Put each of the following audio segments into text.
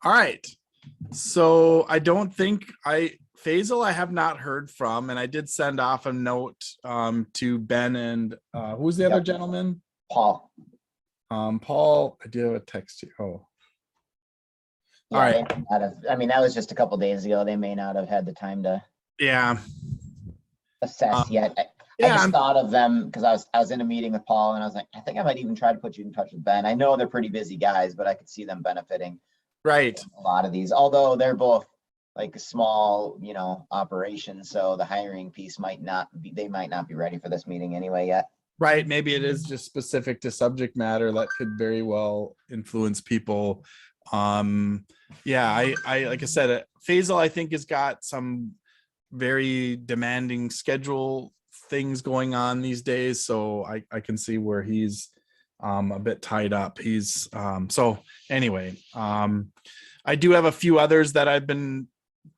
All right. So I don't think Faisal I have not heard from, and I did send off a note to Ben and who's the other gentleman? Paul. Paul, I do have a text here. Oh. Yeah, all right. they may not have, I mean, that was just a couple days ago. They may not have had the time to assess yet. I just thought of them because I was in a meeting with Paul and I was like, I think I might even try to put you in touch with Ben. I know they're pretty busy guys, but I could see them benefiting right a lot of these, although they're both like a small, operations. So the hiring piece might not be, they might not be ready for this meeting anyway yet. Right. Maybe it is just specific to subject matter that could very well influence people. Yeah, I like I said, Faisal, I think has got some very demanding schedule things going on these days. So I can see where he's a bit tied up. He's so anyway, I do have a few others that I've been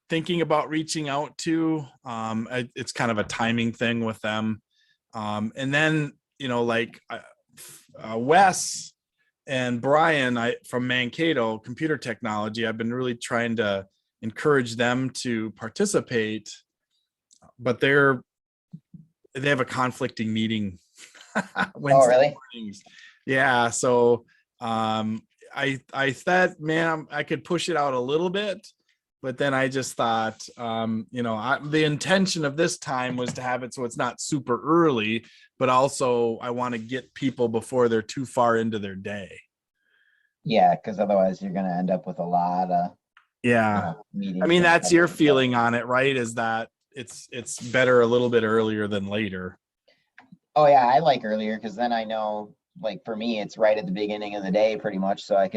thinking about reaching out to. It's kind of a timing thing with them. And then, like Wes and Brian from Mankato Computer Technology, I've been really trying to encourage them to participate, but they have a conflicting meeting Wednesday really? mornings. Yeah. So I thought, man, I could push it out a little bit, but then I just thought, the intention of this time was to have it so it's not super early, but also I want to get people before they're too far into their day. Yeah, because otherwise you're going to end up with a lot of meetings. I mean, that's your feeling on it, right? Is that it's better a little bit earlier than later. Oh yeah, I like earlier because then I know, like for me, it's right at the beginning of the day pretty much, so I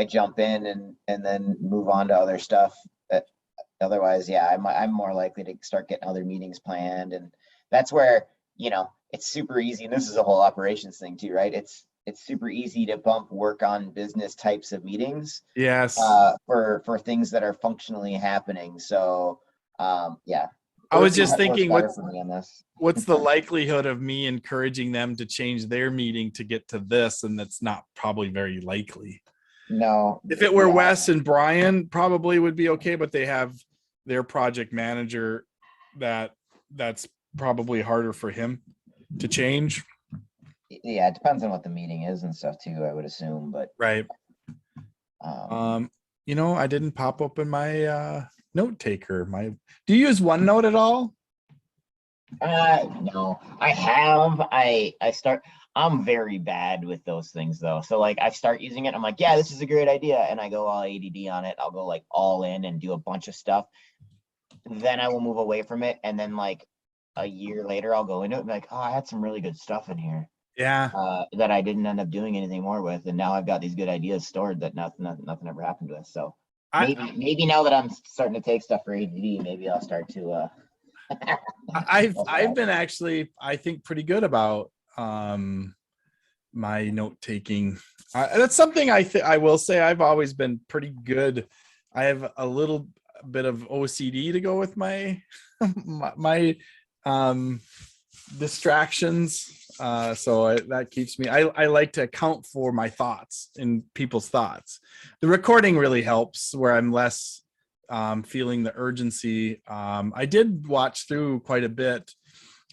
jump in and then move on to other stuff. Otherwise, yeah, I'm more likely to start getting other meetings planned, and that's where it's super easy. And this is a whole operations thing too, right? It's super easy to bump work on business types of meetings. Yes. For things that are functionally happening. So yeah. I was just thinking, what's the likelihood of me encouraging them to change their meeting to get to this? And that's not probably very likely. No. If it were Wes and Brian, probably would be okay, but they have their project manager that's probably harder for him to change. Yeah, it depends on what the meeting is and stuff too, I would assume, but right. I didn't pop open my note taker. Do you use OneNote at all? No, I have. I'm very bad with those things though. So like I start using it, I'm like, yeah, this is a great idea. And I go all ADD on it. I'll go like all in and do a bunch of stuff. Then I will move away from it. And then like a year later, I'll go into it and be like, oh, I had some really good stuff in here. Yeah. That I didn't end up doing anything more with. And now I've got these good ideas stored that nothing ever happened with. So maybe now that I'm starting to take stuff for ADD, maybe I'll start to I've been actually, I think, pretty good about my note taking. That's something I will say I've always been pretty good. I have a little bit of OCD to go with my my distractions. So that keeps me, I like to account for my thoughts and people's thoughts. The recording really helps where I'm less feeling the urgency. I did watch through quite a bit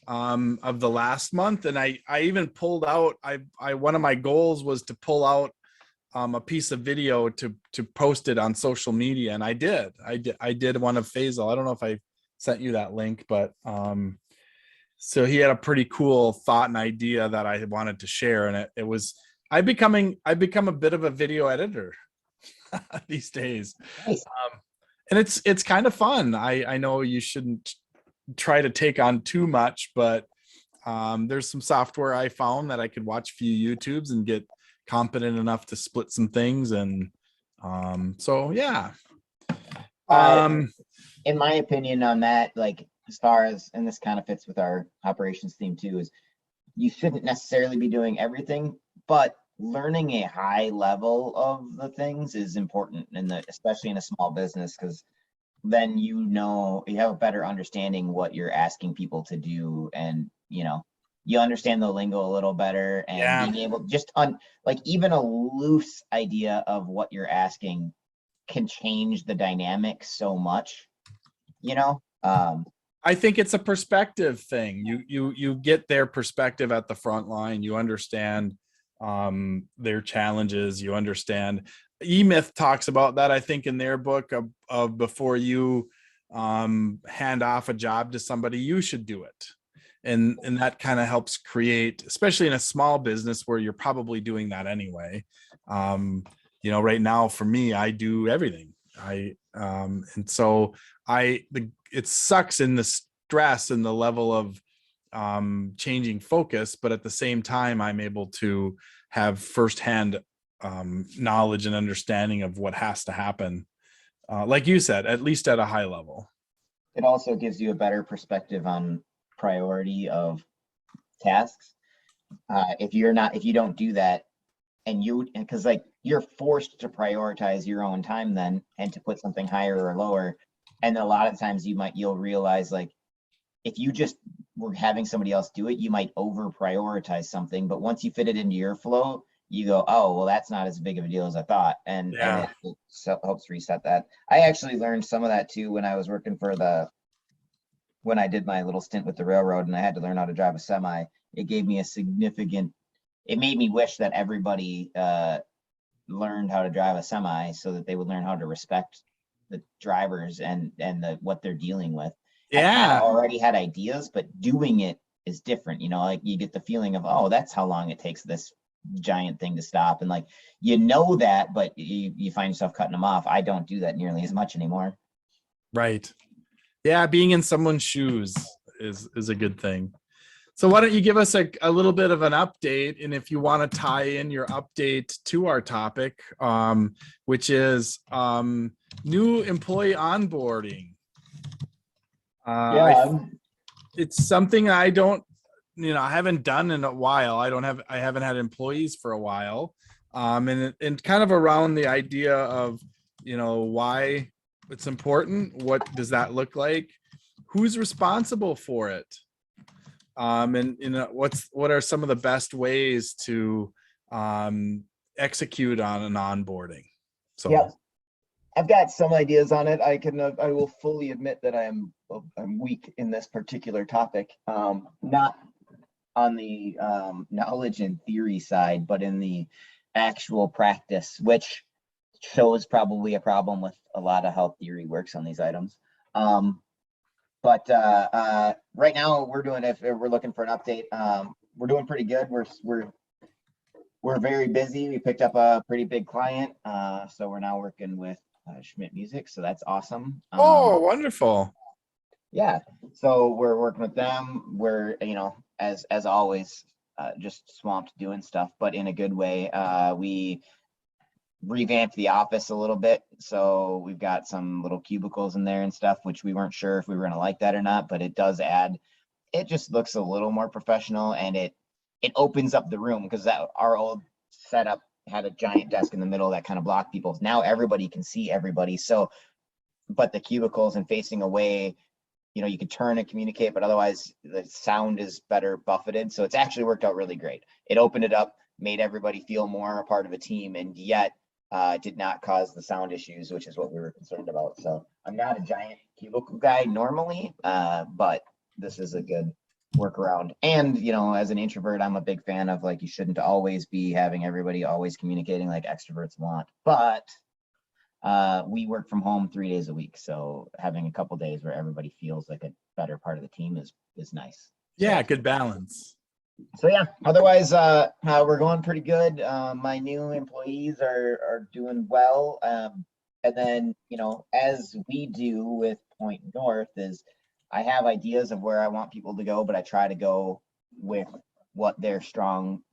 of the last month, and I even pulled out, one of my goals was to pull out a piece of video to post it on social media, and I did one of Faisal. I don't know if I sent you that link, but so he had a pretty cool thought and idea that I wanted to share, and it was I've become a bit of a video editor these days. Nice. And it's kind of fun. I know you shouldn't try to take on too much, but there's some software I found that I could watch a few YouTubes and get competent enough to split some things. And so, yeah. In my opinion on that, like as far as, and this kind of fits with our operations theme too, is you shouldn't necessarily be doing everything, but learning a high level of the things is important, especially in a small business, because then you have a better understanding what you're asking people to do, and you understand the lingo a little better, and being able just on like even a loose idea of what you're asking can change the dynamic so much, you know? I think it's a perspective thing. You get their perspective at the front line. You understand their challenges. You understand. E-Myth talks about that, I think, in their book of before you hand off a job to somebody, you should do it. And that kind of helps create, especially in a small business where you're probably doing that anyway. You know, right now for me, I do everything. And so it sucks in the stress and the level of changing focus, but at the same time, I'm able to have firsthand knowledge and understanding of what has to happen. Like you said, at least at a high level. It also gives you a better perspective on priority of tasks. If you don't do that, because like you're forced to prioritize your own time then, and to put something higher or lower. And a lot of times you'll realize, like, if you just were having somebody else do it, you might over prioritize something, but once you fit it into your flow, you go, oh, well, that's not as big of a deal as I thought. And it helps reset that. I actually learned some of that too when I was working when I did my little stint with the railroad and I had to learn how to drive a semi. It gave me it made me wish that everybody learned how to drive a semi, so that they would learn how to respect the drivers and what they're dealing with. I kind of already had ideas, but doing it is different. You know, like you get the feeling of, oh, that's how long it takes this giant thing to stop. And like, you know that, but you find yourself cutting them off. I don't do that nearly as much anymore. Right. Yeah, being in someone's shoes is a good thing. So why don't you give us a little bit of an update, and if you want to tie in your update to our topic, which is new employee onboarding. It's something I haven't done in a while. I haven't had employees for a while, and kind of around the idea of, why it's important. What does that look like? Who's responsible for it? And what are some of the best ways to execute on an onboarding? So yeah, I've got some ideas on it. I will fully admit that I'm weak in this particular topic. Not on the knowledge and theory side, but in the actual practice, which shows probably a problem with a lot of how theory works on these items. But right now if we're looking for an update, we're doing pretty good. We're very busy. We picked up a pretty big client. So we're now working with Schmidt Music. So that's awesome. Oh, wonderful. Yeah. So we're working with them. We're, as always, just swamped doing stuff, but in a good way. We revamped the office a little bit, so we've got some little cubicles in there and stuff, which we weren't sure if we were going to like that or not, but it does add, it just looks a little more professional, and it opens up the room, because our old setup had a giant desk in the middle that kind of blocked people. Now everybody can see everybody. So, but the cubicles and facing away, you can turn and communicate, but otherwise the sound is better buffeted. So it's actually worked out really great. It opened it up, made everybody feel more a part of a team, and yet did not cause the sound issues, which is what we were concerned about. So I'm not a giant cubicle guy normally, but this is a good workaround. And, as an introvert, I'm a big fan of, like, you shouldn't always be having everybody always communicating like extroverts want, but we work from home 3 days a week. So having a couple days where everybody feels like a better part of the team is nice. Yeah, good balance. So yeah, otherwise we're going pretty good. My new employees are doing well. And then, as we do with Point North, is I have ideas of where I want people to go, but I try to go with what their strengths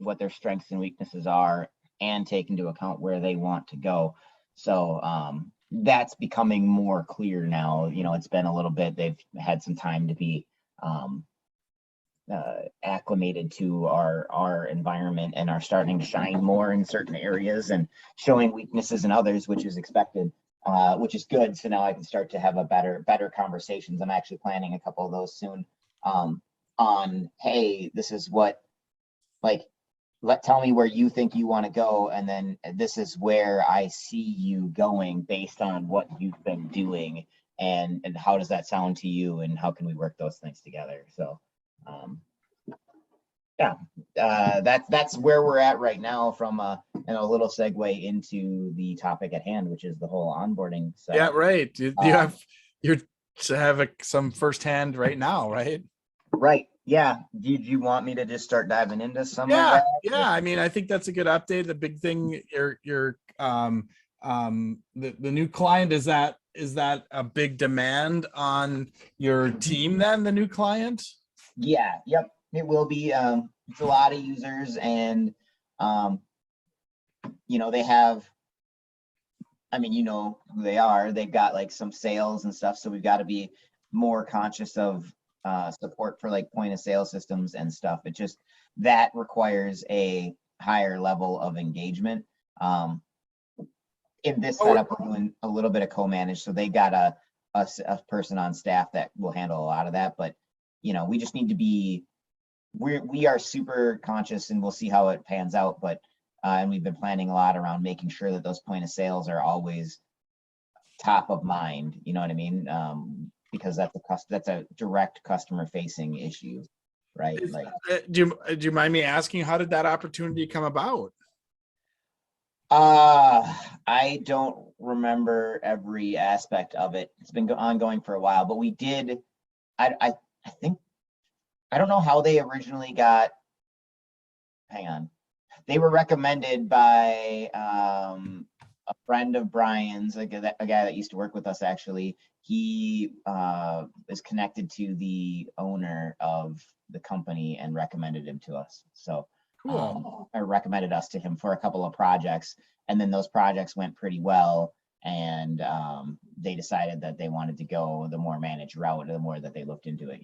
and weaknesses are, and take into account where they want to go. So that's becoming more clear now. It's been a little bit, they've had some time to be acclimated to our environment, and are starting to shine more in certain areas and showing weaknesses in others, which is expected, which is good. So now I can start to have a better conversations. I'm actually planning a couple of those soon, on, hey, this is what, like, tell me where you think you want to go, and then this is where I see you going based on what you've been doing, and how does that sound to you, and how can we work those things together? So yeah, that's where we're at right now from a little segue into the topic at hand, which is the whole onboarding. So Yeah, right. Do you have some firsthand right now, right? right. Yeah. Did you want me to just start diving into some of Yeah, that? yeah. I mean, I think that's a good update. The big thing, the new client, is that a big demand on your team then, the new client? Yeah. Yep. It will be. It's a lot of users, and they have, I mean, you know who they are. They've got like some sales and stuff. So we've got to be more conscious of support for like point of sale systems and stuff. It just, that requires a higher level of engagement. In this setup, we're doing a little bit of co-manage. So they got a person on staff that will handle a lot of that. But, we just need to be, we are super conscious, and we'll see how it pans out. But and we've been planning a lot around making sure that those point of sales are always top of mind. You know what I mean? Because that's a direct customer facing issue, right? Like, Do you mind me asking, how did that opportunity come about? I don't remember every aspect of it. It's been ongoing for a while, but we did. I think, I don't know how they originally got. Hang on. They were recommended by a friend of Brian's, a guy that used to work with us. Actually, he is connected to the owner of the company and recommended him to us. So Cool. I recommended us to him for a couple of projects, and then those projects went pretty well, and they decided that they wanted to go the more managed route, the more that they looked into it,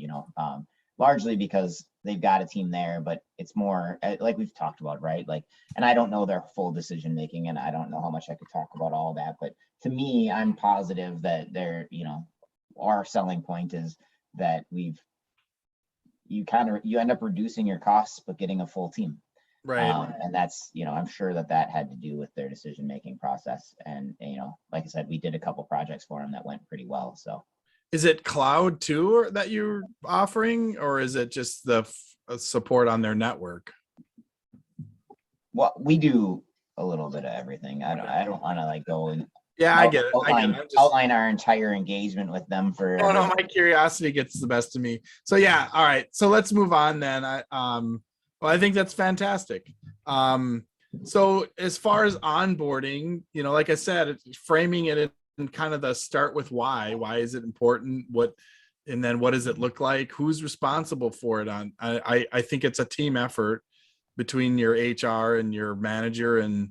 largely because they've got a team there, but it's more like we've talked about, right? Like, and I don't know their full decision making, and I don't know how much I could talk about all that, but to me, I'm positive that they're, our selling point is that you end up reducing your costs, but getting a full team. Right. And that's, I'm sure that had to do with their decision making process. And, like I said, we did a couple projects for them that went pretty well. So Is it cloud too that you're offering, or is it just the support on their network? well, we do a little bit of everything. I don't want to like go and Yeah, I get it. outline our entire engagement with them for. Oh no, my curiosity gets the best of me. So yeah, all right. So let's move on then. Well, I think that's fantastic. So as far as onboarding, like I said, framing it in kind of the start with why. Why is it important? And then what does it look like? Who's responsible for it? I think it's a team effort between your HR and your manager, and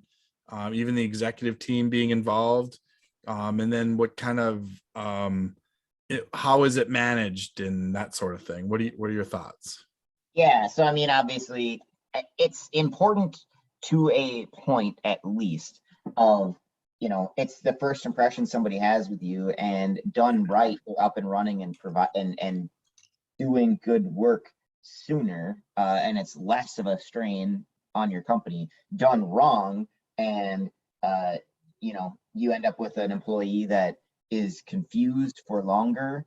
even the executive team being involved. And then what kind of how is it managed and that sort of thing? What are your thoughts? Yeah, so I mean, obviously, it's important to a point at least of, it's the first impression somebody has with you, and done right, you're up and running and provide and doing good work sooner, and it's less of a strain on your company. Done wrong, and you end up with an employee that is confused for longer,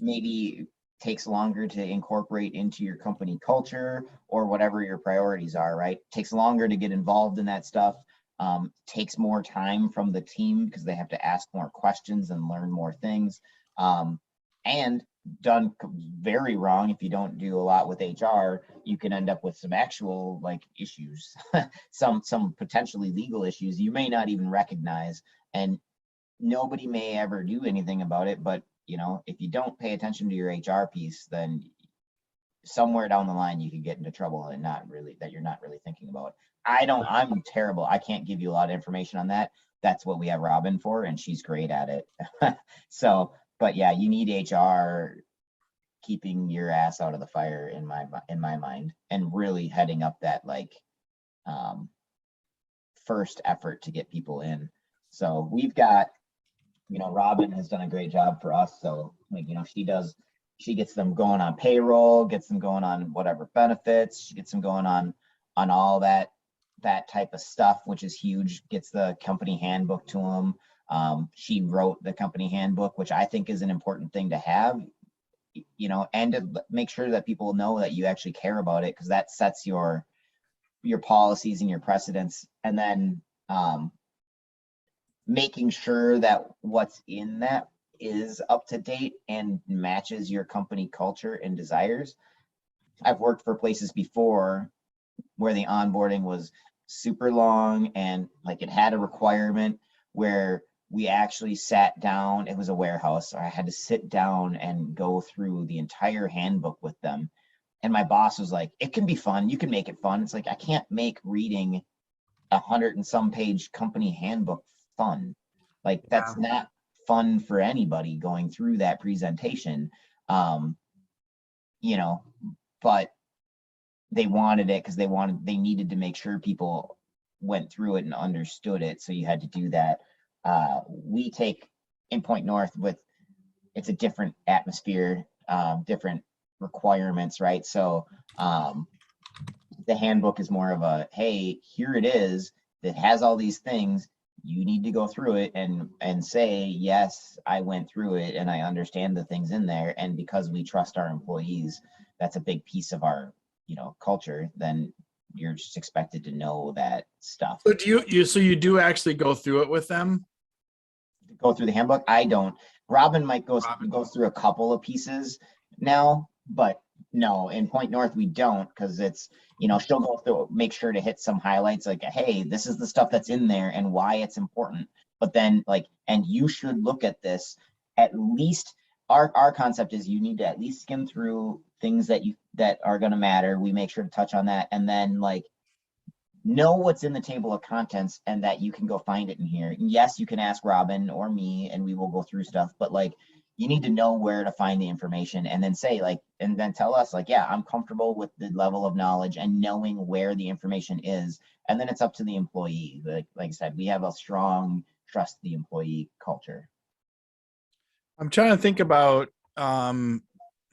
maybe takes longer to incorporate into your company culture or whatever your priorities are, right? Takes longer to get involved in that stuff. Takes more time from the team because they have to ask more questions and learn more things. And done very wrong, if you don't do a lot with HR, you can end up with some actual like issues, some potentially legal issues you may not even recognize, and nobody may ever do anything about it. But if you don't pay attention to your HR piece, then somewhere down the line you could get into trouble and you're not really thinking about. I'm terrible. I can't give you a lot of information on that. That's what we have Robin for, and she's great at it. So, but yeah, you need HR keeping your ass out of the fire in my mind, and really heading up that like first effort to get people in. So we've got, Robin has done a great job for us. So like, she gets them going on payroll, gets them going on whatever benefits, she gets them going on on all that type of stuff, which is huge. Gets the company handbook to them. She wrote the company handbook, which I think is an important thing to have, you know, and to make sure that people know that you actually care about it, because that sets your policies and your precedents. And then making sure that what's in that is up to date and matches your company culture and desires. I've worked for places before where the onboarding was super long, and like it had a requirement where we actually sat down. It was a warehouse, so I had to sit down and go through the entire handbook with them. And my boss was like, it can be fun, you can make it fun. It's like, I can't make reading 100 and some page company handbook fun. Like, that's not fun for anybody going through that presentation. You know, but they wanted it because they needed to make sure people went through it and understood it. So you had to do that. We take in Point North it's a different atmosphere, different requirements, right? So the handbook is more of a, hey, here it is, that has all these things. You need to go through it and say, yes, I went through it and I understand the things in there. And because we trust our employees, that's a big piece of our, you know, culture. Then you're just expected to know that stuff. So do you do actually go through it with them? Go through the handbook? I don't. Robin might go through a couple of pieces now, but no, in Point North we don't, because it's, you know, she'll go through, make sure to hit some highlights, like, hey, this is the stuff that's in there and why it's important. But then, like, and you should look at this at least. Our concept is you need to at least skim through things that are going to matter. We make sure to touch on that, and then like know what's in the table of contents and that you can go find it in here. And yes, you can ask Robin or me and we will go through stuff, but like, you need to know where to find the information, and then say like, and then tell us like, yeah, I'm comfortable with the level of knowledge and knowing where the information is. And then it's up to the employee. Like I said, we have a strong trust the employee culture. I'm trying to think about, and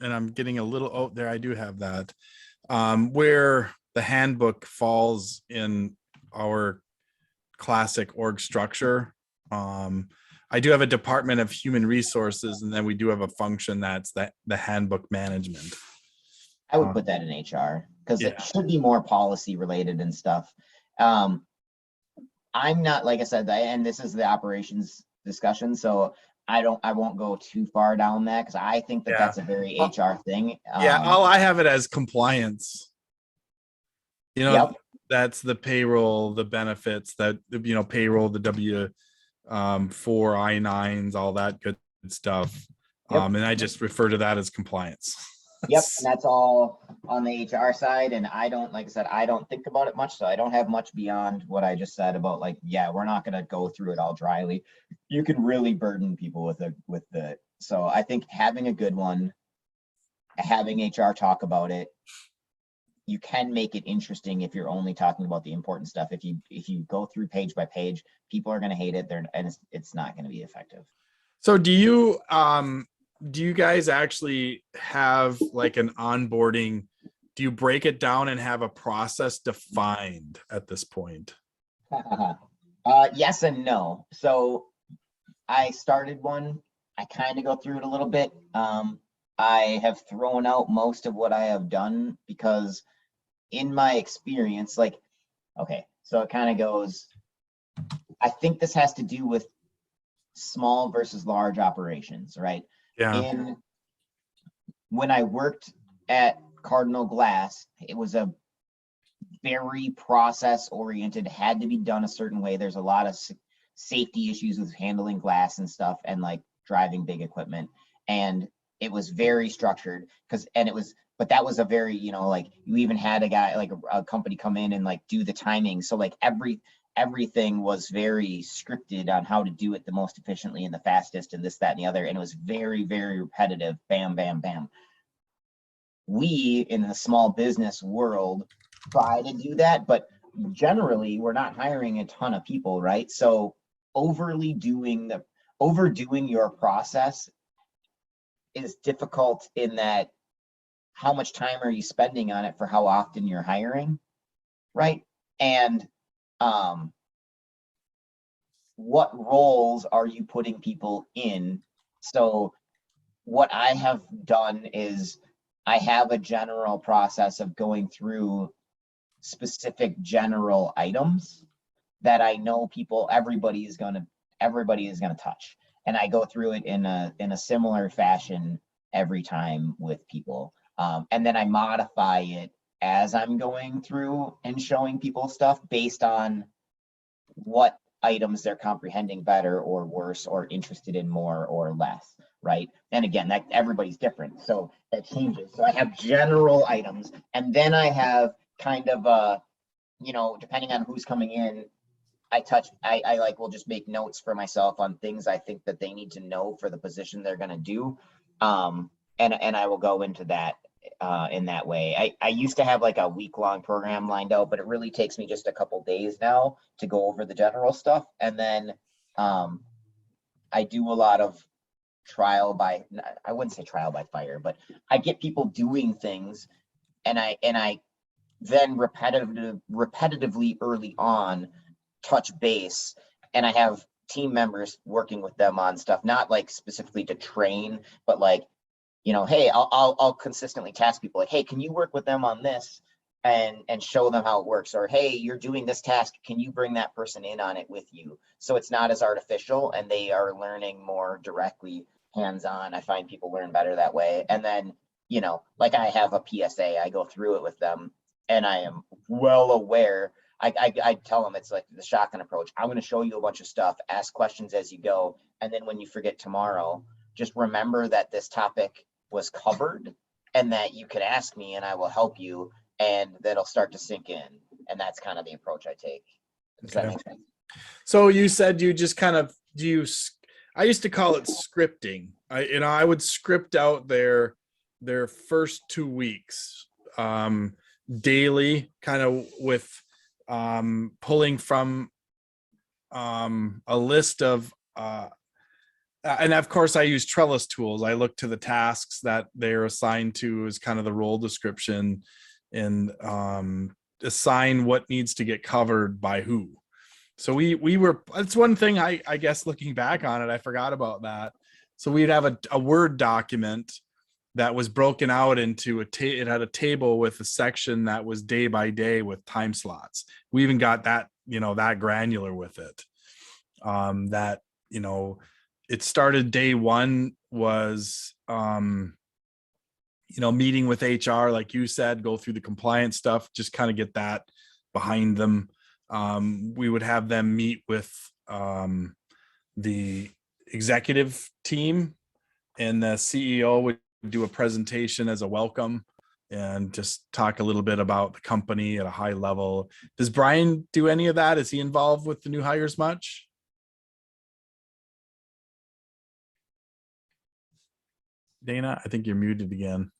I'm getting a little, oh, there, I do have that, where the handbook falls in our classic org structure. I do have a department of human resources, and then we do have a function that's the handbook management. I would put that in HR, because Yeah. it should be more policy related and stuff. I'm not, like I said, and this is the operations discussion, so I won't go too far down that, because I think that that's a very HR thing. Yeah, I have it as compliance. You know, Yep. that's the payroll, the benefits, that, you know, payroll, the W4 I-9s, all that good stuff. Yep. And I just refer to that as compliance. Yep, and that's all on the HR side. And I don't, like I said, I don't think about it much, so I don't have much beyond what I just said about like, yeah, we're not going to go through it all dryly. You can really burden people with the. So I think having a good one, having HR talk about it, you can make it interesting if you're only talking about the important stuff. If you go through page by page, people are going to hate it. And it's not going to be effective. So do you guys actually have like an onboarding? Do you break it down and have a process defined at this point? Yes and no. So I started one. I kind of go through it a little bit. I have thrown out most of what I have done, because in my experience, like, okay, so it kind of goes, I think this has to do with small versus large operations, right? Yeah. When I worked at Cardinal Glass, it was a very process oriented, had to be done a certain way. There's a lot of safety issues with handling glass and stuff, and like driving big equipment. And it was very structured, but that was a very, you know, like you even had a guy, like a company come in and like do the timing. So like everything was very scripted on how to do it the most efficiently and the fastest and this, that, and the other. And it was very, very repetitive. Bam, bam, bam. We in the small business world try to do that, but generally we're not hiring a ton of people, right? So overdoing your process is difficult, in that how much time are you spending on it for how often you're hiring? right? And what roles are you putting people in? So what I have done is I have a general process of going through specific general items that I know everybody is gonna touch. And I go through it in a similar fashion every time with people. And then I modify it as I'm going through and showing people stuff based on what items they're comprehending better or worse or interested in more or less, right? And again, that everybody's different, so that changes. So I have general items, and then I have kind of a, depending on who's coming in, I like will just make notes for myself on things I think that they need to know for the position they're going to do. And I will go into that in that way. I used to have like a week-long program lined out, but it really takes me just a couple days now to go over the general stuff. And then I do a lot of I wouldn't say trial by fire, but I get people doing things, and I then repetitively early on touch base, and I have team members working with them on stuff, not like specifically to train, but like, hey, I'll consistently task people like, hey, can you work with them on this and show them how it works? Or, hey, you're doing this task, can you bring that person in on it with you? So it's not as artificial and they are learning more directly, hands-on. I find people learn better that way. And then, like I have a PSA, I go through it with them, and I am well aware. I tell them it's like the shotgun approach. I'm going to show you a bunch of stuff, ask questions as you go. And then when you forget tomorrow, just remember that this topic was covered and that you can ask me and I will help you, and that'll start to sink in. And that's kind of the approach I take. Does that make sense? So you said you just kind of I used to call it scripting. I would script out their first 2 weeks daily, kind of with pulling from a list of and of course I use Trellis tools. I look to the tasks that they're assigned to as kind of the role description, and assign what needs to get covered by who. So that's one thing I guess looking back on it, I forgot about that. So we'd have a Word document that was broken out into it had a table with a section that was day by day with time slots. We even got that, that granular with it. That, it started day one was, meeting with HR, like you said, go through the compliance stuff, just kind of get that behind them. We would have them meet with the executive team, and the CEO would do a presentation as a welcome and just talk a little bit about the company at a high level. Does Brian do any of that? Is he involved with the new hires much? Dana, I think you're muted again.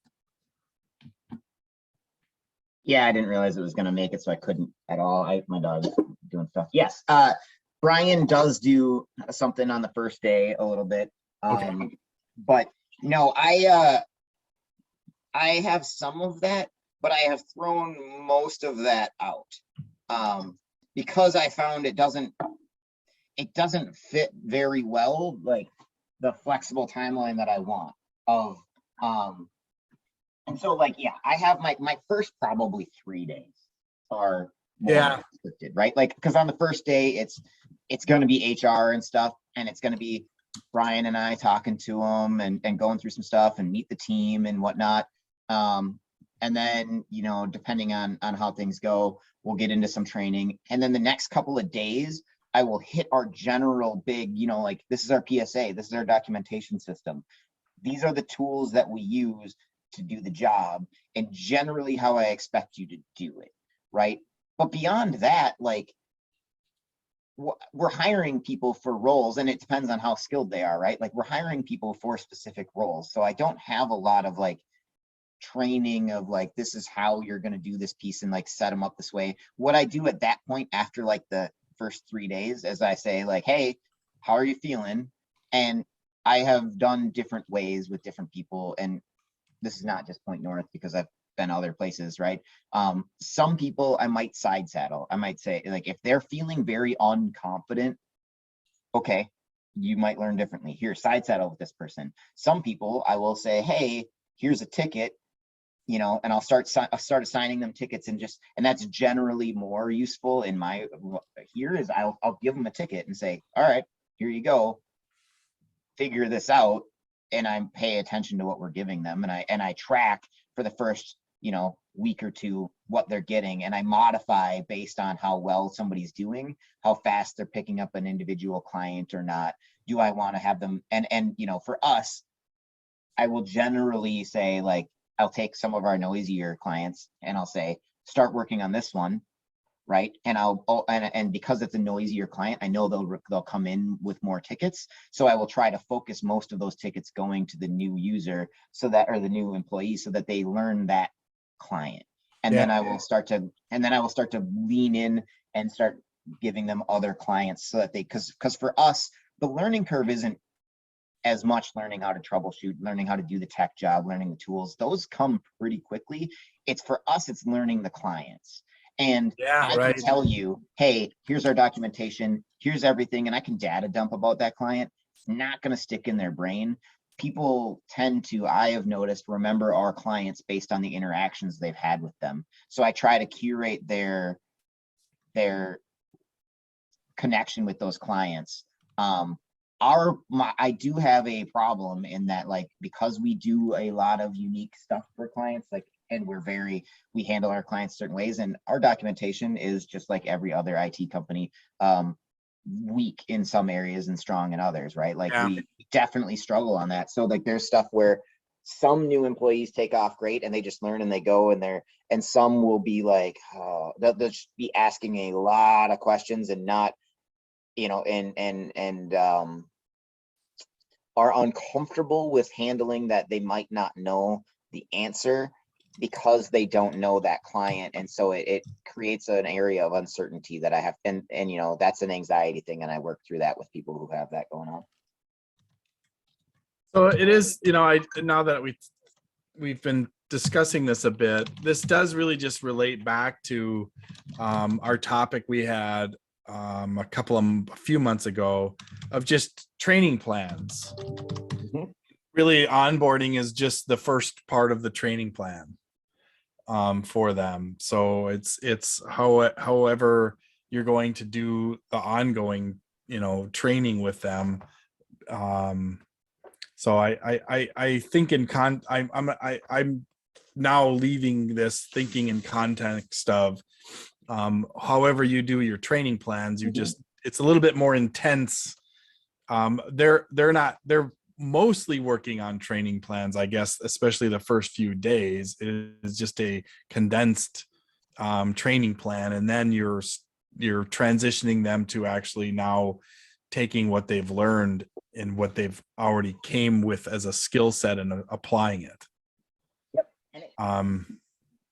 Yeah, I didn't realize it was going to make it, so I couldn't at all. My dog's doing stuff. Yes, Brian does do something on the first day a little bit. Okay. But no, I have some of that, but I have thrown most of that out because I found it doesn't fit very well, like the flexible timeline that I want of and so like, yeah, I have my first probably 3 days are more scripted, right? Like, because on the first day it's going to be HR and stuff, and it's going to be Brian and I talking to them and going through some stuff and meet the team and whatnot. And then, depending on how things go, we'll get into some training. And then the next couple of days, I will hit our general big, like this is our PSA, this is our documentation system. These are the tools that we use to do the job, and generally how I expect you to do it, right? But beyond that, like we're hiring people for roles, and it depends on how skilled they are, right? Like we're hiring people for specific roles. So I don't have a lot of like training of like, this is how you're going to do this piece and like set them up this way. What I do at that point after like the first 3 days is I say like, hey, how are you feeling? And I have done different ways with different people, and this is not just Point North because I've been other places, right? Some people I might side saddle. I might say, like, if they're feeling very unconfident, okay, you might learn differently. Here, side saddle with this person. Some people I will say, hey, here's a ticket, you know, and I'll start assigning them tickets, and that's generally more useful in my here is I'll give them a ticket and say, all right, here you go, figure this out, and I pay attention to what we're giving them, and I track for the first, you know, week or two what they're getting, and I modify based on how well somebody's doing, how fast they're picking up an individual client or not. Do I want to have them, and you know, for us, I will generally say, like, I'll take some of our noisier clients and I'll say, start working on this one, right? And and because it's a noisier client, I know they'll come in with more tickets. So I will try to focus most of those tickets going to the new user, so that, or the new employee, so that they learn that client. And then I will start to lean in and start giving them other clients, so that because for us, the learning curve isn't as much learning how to troubleshoot, learning how to do the tech job, learning the tools. Those come pretty quickly. It's for us, it's learning the clients. And I can tell you, hey, here's our documentation, here's everything, and I can data dump about that client. It's not going to stick in their brain. People tend to, I have noticed, remember our clients based on the interactions they've had with them. So I try to curate their connection with those clients. I do have a problem in that, like, because we do a lot of unique stuff for clients, like, and we handle our clients certain ways, and our documentation is just like every other IT company, weak in some areas and strong in others, right? Like, we definitely struggle on that. So, like, there's stuff where some new employees take off great and they just learn and they go, and some will be like, oh, they'll just be asking a lot of questions and not, you know, and are uncomfortable with handling that they might not know the answer because they don't know that client. And so it creates an area of uncertainty that I have, and you know, that's an anxiety thing, and I work through that with people who have that going on. So it is, you know, now that we've been discussing this a bit, this does really just relate back to our topic we had a few months ago of just training plans. Really, onboarding is just the first part of the training plan for them. So it's however you're going to do the ongoing, you know, training with them. So I think I'm now leaving this thinking in context of however you do your training plans, you just, it's a little bit more intense. They're mostly working on training plans, I guess, especially the first few days. It is just a condensed training plan, and then you're transitioning them to actually now taking what they've learned and what they've already came with as a skill set and applying it. Yep. And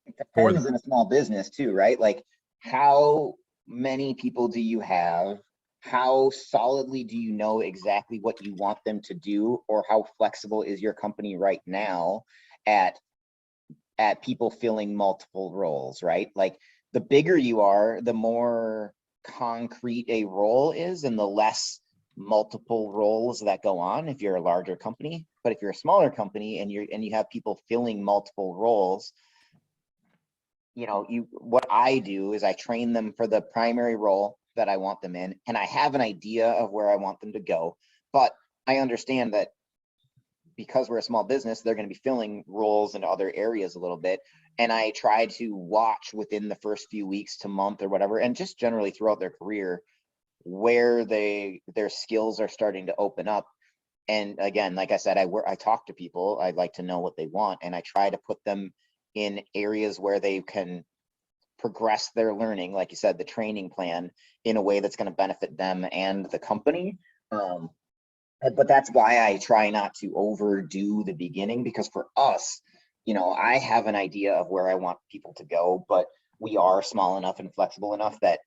it depends in a small business too, right? Like, how many people do you have? How solidly do you know exactly what you want them to do, or how flexible is your company right now at people filling multiple roles, right? Like, the bigger you are, the more concrete a role is and the less multiple roles that go on if you're a larger company. But if you're a smaller company and you have people filling multiple roles, you know, what I do is I train them for the primary role that I want them in, and I have an idea of where I want them to go. But I understand that because we're a small business, they're going to be filling roles in other areas a little bit. And I try to watch within the first few weeks to month or whatever, and just generally throughout their career, where their skills are starting to open up. And again, like I said, I talk to people. I'd like to know what they want, and I try to put them in areas where they can progress their learning, like you said, the training plan, in a way that's going to benefit them and the company. But that's why I try not to overdo the beginning, because for us, you know, I have an idea of where I want people to go, but we are small enough and flexible enough that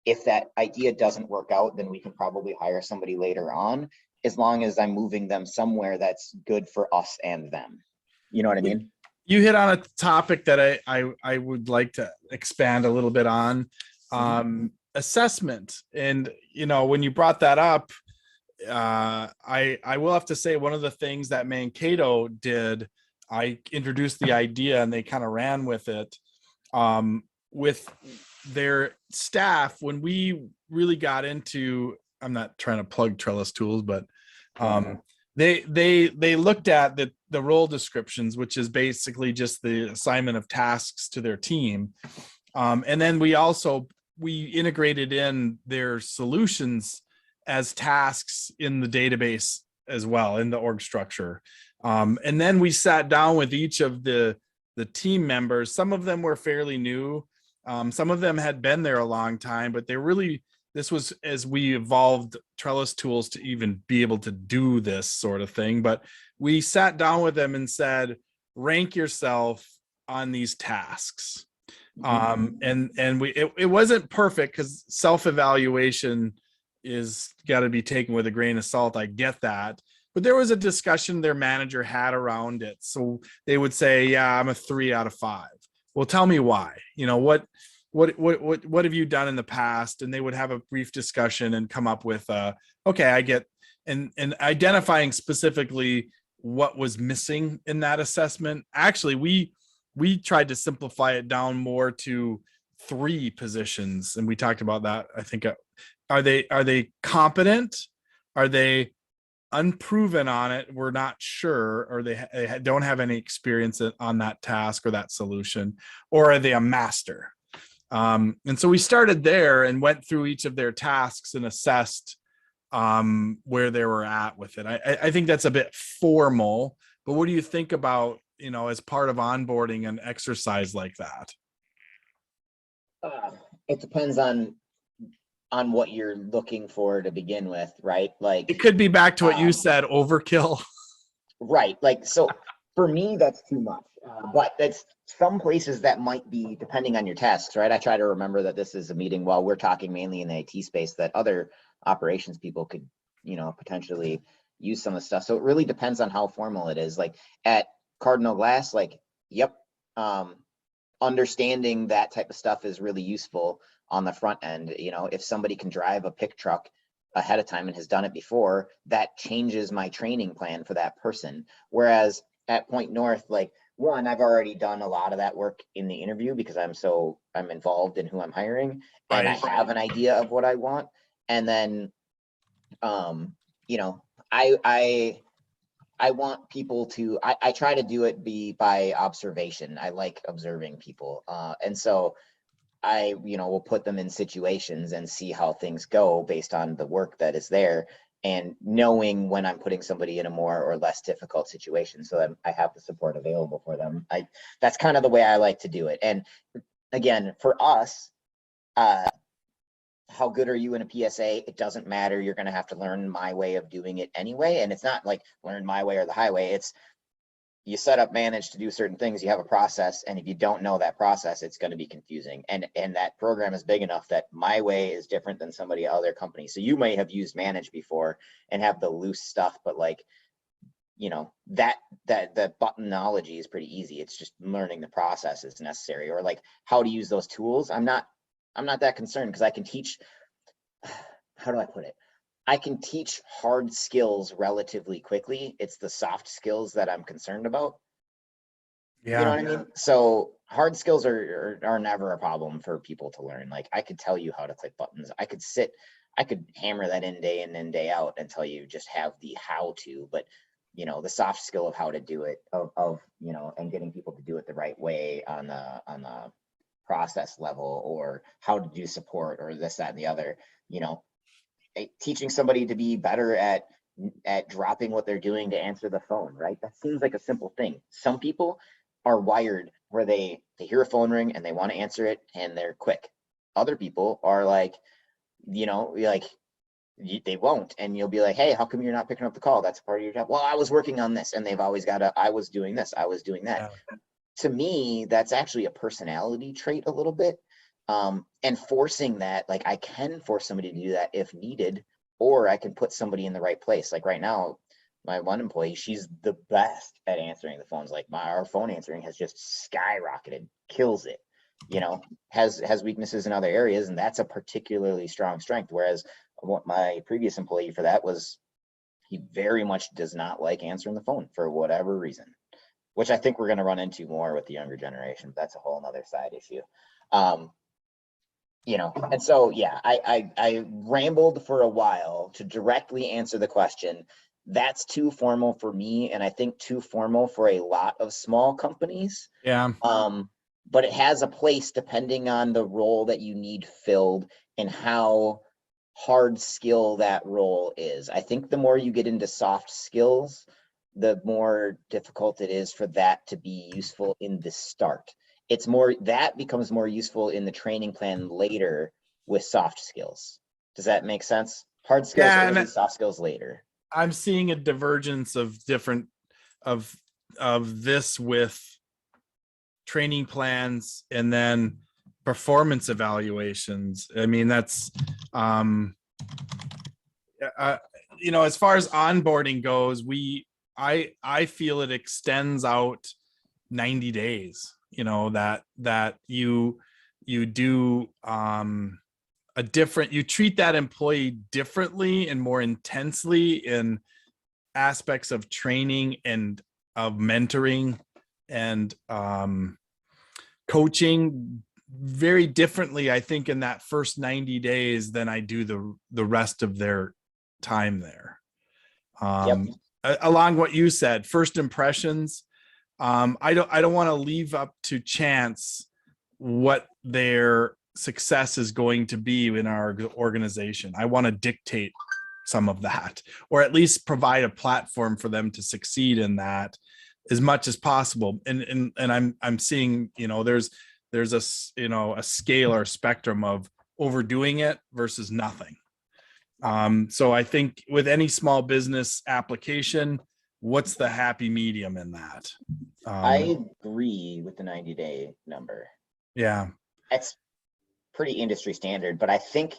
if that idea doesn't work out, then we can probably hire somebody later on, as long as I'm moving them somewhere that's good for us and them. You know what I mean? You hit on a topic that I would like to expand a little bit on, assessment. And, you know, when you brought that up, I will have to say one of the things that Mankato did, I introduced the idea and they kind of ran with it, with their staff. When we really got into, I'm not trying to plug Trellis tools, but they looked at the role descriptions, which is basically just the assignment of tasks to their team. And then we integrated in their solutions as tasks in the database as well, in the org structure. And then we sat down with each of the team members. Some of them were fairly new. Some of them had been there a long time, but this was as we evolved Trellis tools to even be able to do this sort of thing. But we sat down with them and said, rank yourself on these tasks. And it wasn't perfect, because self-evaluation is got to be taken with a grain of salt. I get that. But there was a discussion their manager had around it. So they would say, yeah, I'm a 3 out of 5. Well, tell me why. You know, what have you done in the past? And they would have a brief discussion and come up with, okay, I get, and identifying specifically what was missing in that assessment. Actually, we tried to simplify it down more to 3 positions. And we talked about that. I think, are they competent? Are they unproven on it? We're not sure, or they don't have any experience on that task or that solution, or are they a master? And so we started there and went through each of their tasks and assessed where they were at with it. I think that's a bit formal, but what do you think about, you know, as part of onboarding an exercise like that? It depends on what you're looking for to begin with, right? Like, It could be back to what you said, overkill. Right. Like, so for me, that's too much. But that's some places that might be depending on your tasks, right? I try to remember that this is a meeting while we're talking mainly in the IT space, that other operations people could, you know, potentially use some of the stuff. So it really depends on how formal it is. Like at Cardinal Glass, like, yep, understanding that type of stuff is really useful on the front end. You know, if somebody can drive a pick truck ahead of time and has done it before, that changes my training plan for that person. Whereas at Point North, like, one, I've already done a lot of that work in the interview because I'm involved in who I'm hiring, and I have an idea of what I want. And then, you know, I want people to, I try to do it by observation. I like observing people. And so I, you know, will put them in situations and see how things go based on the work that is there, and knowing when I'm putting somebody in a more or less difficult situation so that I have the support available for them. That's kind of the way I like to do it. And again, for us, how good are you in a PSA? It doesn't matter. You're going to have to learn my way of doing it anyway. And it's not like learn my way or the highway. It's you set up, manage to do certain things. You have a process. And if you don't know that process, it's going to be confusing. And that program is big enough that my way is different than somebody other company. So you may have used manage before and have the loose stuff, but like, you know, that the buttonology is pretty easy. It's just learning the process is necessary, or like how to use those tools. I'm not that concerned because I can teach, how do I put it? I can teach hard skills relatively quickly. It's the soft skills that I'm concerned about. Yeah. You know what I mean? So hard skills are never a problem for people to learn. Like I could tell you how to click buttons. I could hammer that in day out until you just have the how to, but you know, the soft skill of how to do it, of you know, and getting people to do it the right way on the process level, or how to do support or this, that, and the other, you know, teaching somebody to be better at dropping what they're doing to answer the phone, right? That seems like a simple thing. Some people are wired where they hear a phone ring and they want to answer it and they're quick. Other people are like, you know, like they won't, and you'll be like, hey, how come you're not picking up the call? That's part of your job. Well, I was working on this, and they've always got I was doing this, I was doing that. Yeah. To me, that's actually a personality trait a little bit. And forcing that, like I can force somebody to do that if needed, or I can put somebody in the right place. Like right now, my one employee, she's the best at answering the phones. Like our phone answering has just skyrocketed, kills it, you know, has weaknesses in other areas, and that's a particularly strong strength. Whereas what my previous employee for that was, he very much does not like answering the phone for whatever reason, which I think we're going to run into more with the younger generation. But that's a whole nother side issue. You know, and so, yeah, I rambled for a while to directly answer the question. That's too formal for me, and I think too formal for a lot of small companies. Yeah. But it has a place depending on the role that you need filled and how hard skill that role is. I think the more you get into soft skills, the more difficult it is for that to be useful in the start. It's more, that becomes more useful in the training plan later with soft skills. Does that make sense? Hard skills Yeah, early, and soft skills later. I'm seeing a divergence of different of this with training plans and then performance evaluations. I mean, that's you know, as far as onboarding goes, I feel it extends out 90 days, you know, that you do a different, you treat that employee differently and more intensely in aspects of training and of mentoring and coaching very differently, I think, in that first 90 days than I do the rest of their time there. Yep. Along what you said, first impressions, I don't want to leave up to chance what their success is going to be in our organization. I want to dictate some of that, or at least provide a platform for them to succeed in that as much as possible. And I'm seeing, you know, there's a, you know, a scale or spectrum of overdoing it versus nothing. So I think with any small business application, what's the happy medium in that? I agree with the 90-day number. Yeah. That's pretty industry standard, but I think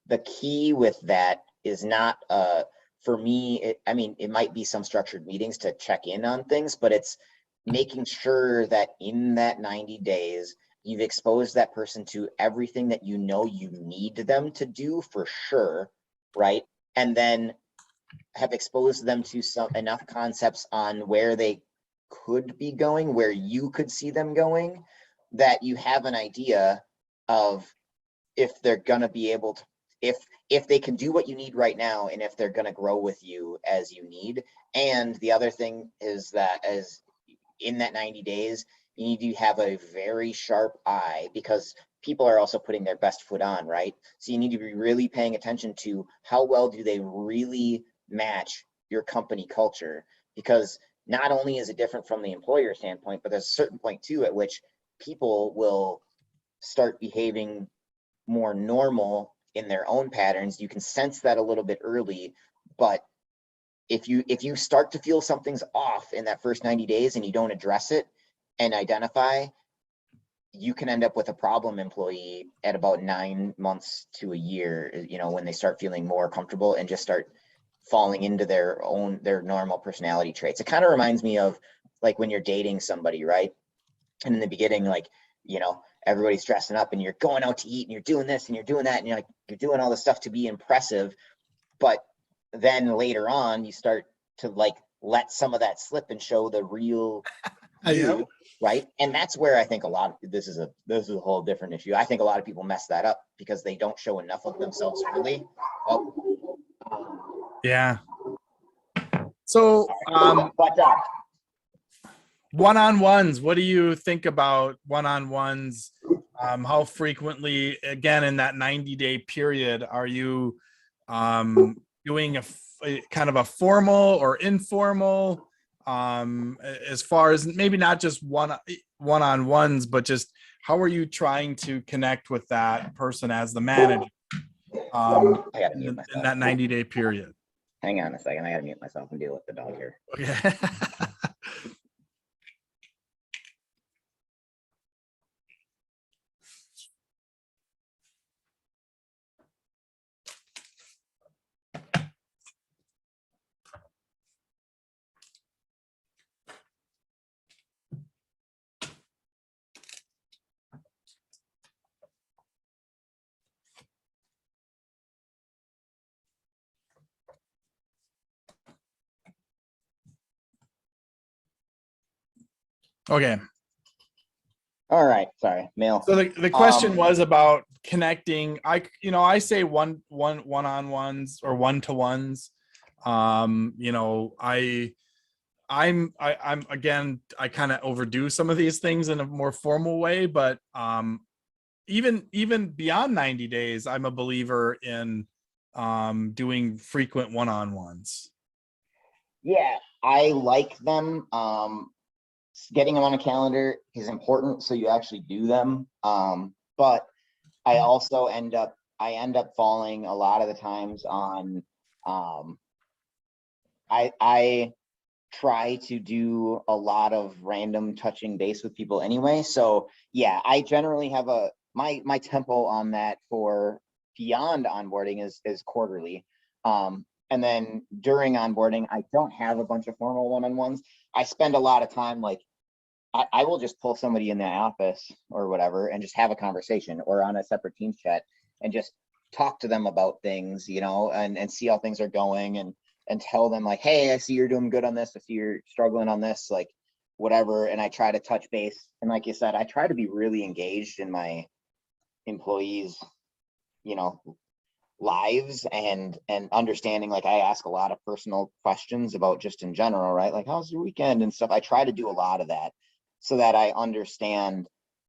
the key with that is not for me, I mean, it might be some structured meetings to check in on things, but it's making sure that in that 90 days you've exposed that person to everything that you know you need them to do for sure, right? And then have exposed them to some enough concepts on where they could be going, where you could see them going, that you have an idea of if they're gonna be able to, if they can do what you need right now, and if they're gonna grow with you as you need. And the other thing is that as in that 90 days, you need to have a very sharp eye, because people are also putting their best foot on, right? So you need to be really paying attention to how well do they really match your company culture, because not only is it different from the employer standpoint, but there's a certain point too at which people will start behaving more normal in their own patterns. You can sense that a little bit early, but if you start to feel something's off in that first 90 days and you don't address it and identify, you can end up with a problem employee at about 9 months to a year, you know, when they start feeling more comfortable and just start falling into their normal personality traits. It kind of reminds me of like when you're dating somebody, right? And in the beginning, like, you know, everybody's dressing up and you're going out to eat and you're doing this and you're doing that and you're like, you're doing all this stuff to be impressive. But then later on, you start to like let some of that slip and show the real you, right? And that's where I think a lot of this is a whole different issue. I think a lot of people mess that up because they don't show enough of themselves early. Oh. Yeah. So one-on-ones, what do you think about one-on-ones? How frequently, again, in that 90-day period, are you doing a kind of a formal or informal, as far as maybe not just one-on-ones, but just how are you trying to connect with that person as the manager in that 90-day period? Hang on a second, I gotta mute myself and deal with the dog here. Okay. Okay. All right, sorry, mail. So the question was about connecting. I say one-on-ones or one-to-ones. I'm again, I kind of overdo some of these things in a more formal way, but even beyond 90 days, I'm a believer in doing frequent one-on-ones. Yeah, I like them. Getting them on a calendar is important, so you actually do them. But I also end up falling a lot of the times on I try to do a lot of random touching base with people anyway. So yeah, I generally have my tempo on that for beyond onboarding is quarterly. And then during onboarding, I don't have a bunch of formal one-on-ones. I spend a lot of time like I will just pull somebody in the office or whatever and just have a conversation or on a separate Teams chat and just talk to them about things, and see how things are going and tell them like, hey, I see you're doing good on this. I see you're struggling on this, like whatever. And I try to touch base. And like you said, I try to be really engaged in my employees, lives and understanding. Like I ask a lot of personal questions about just in general, right? Like, how's your weekend and stuff. I try to do a lot of that so that I understand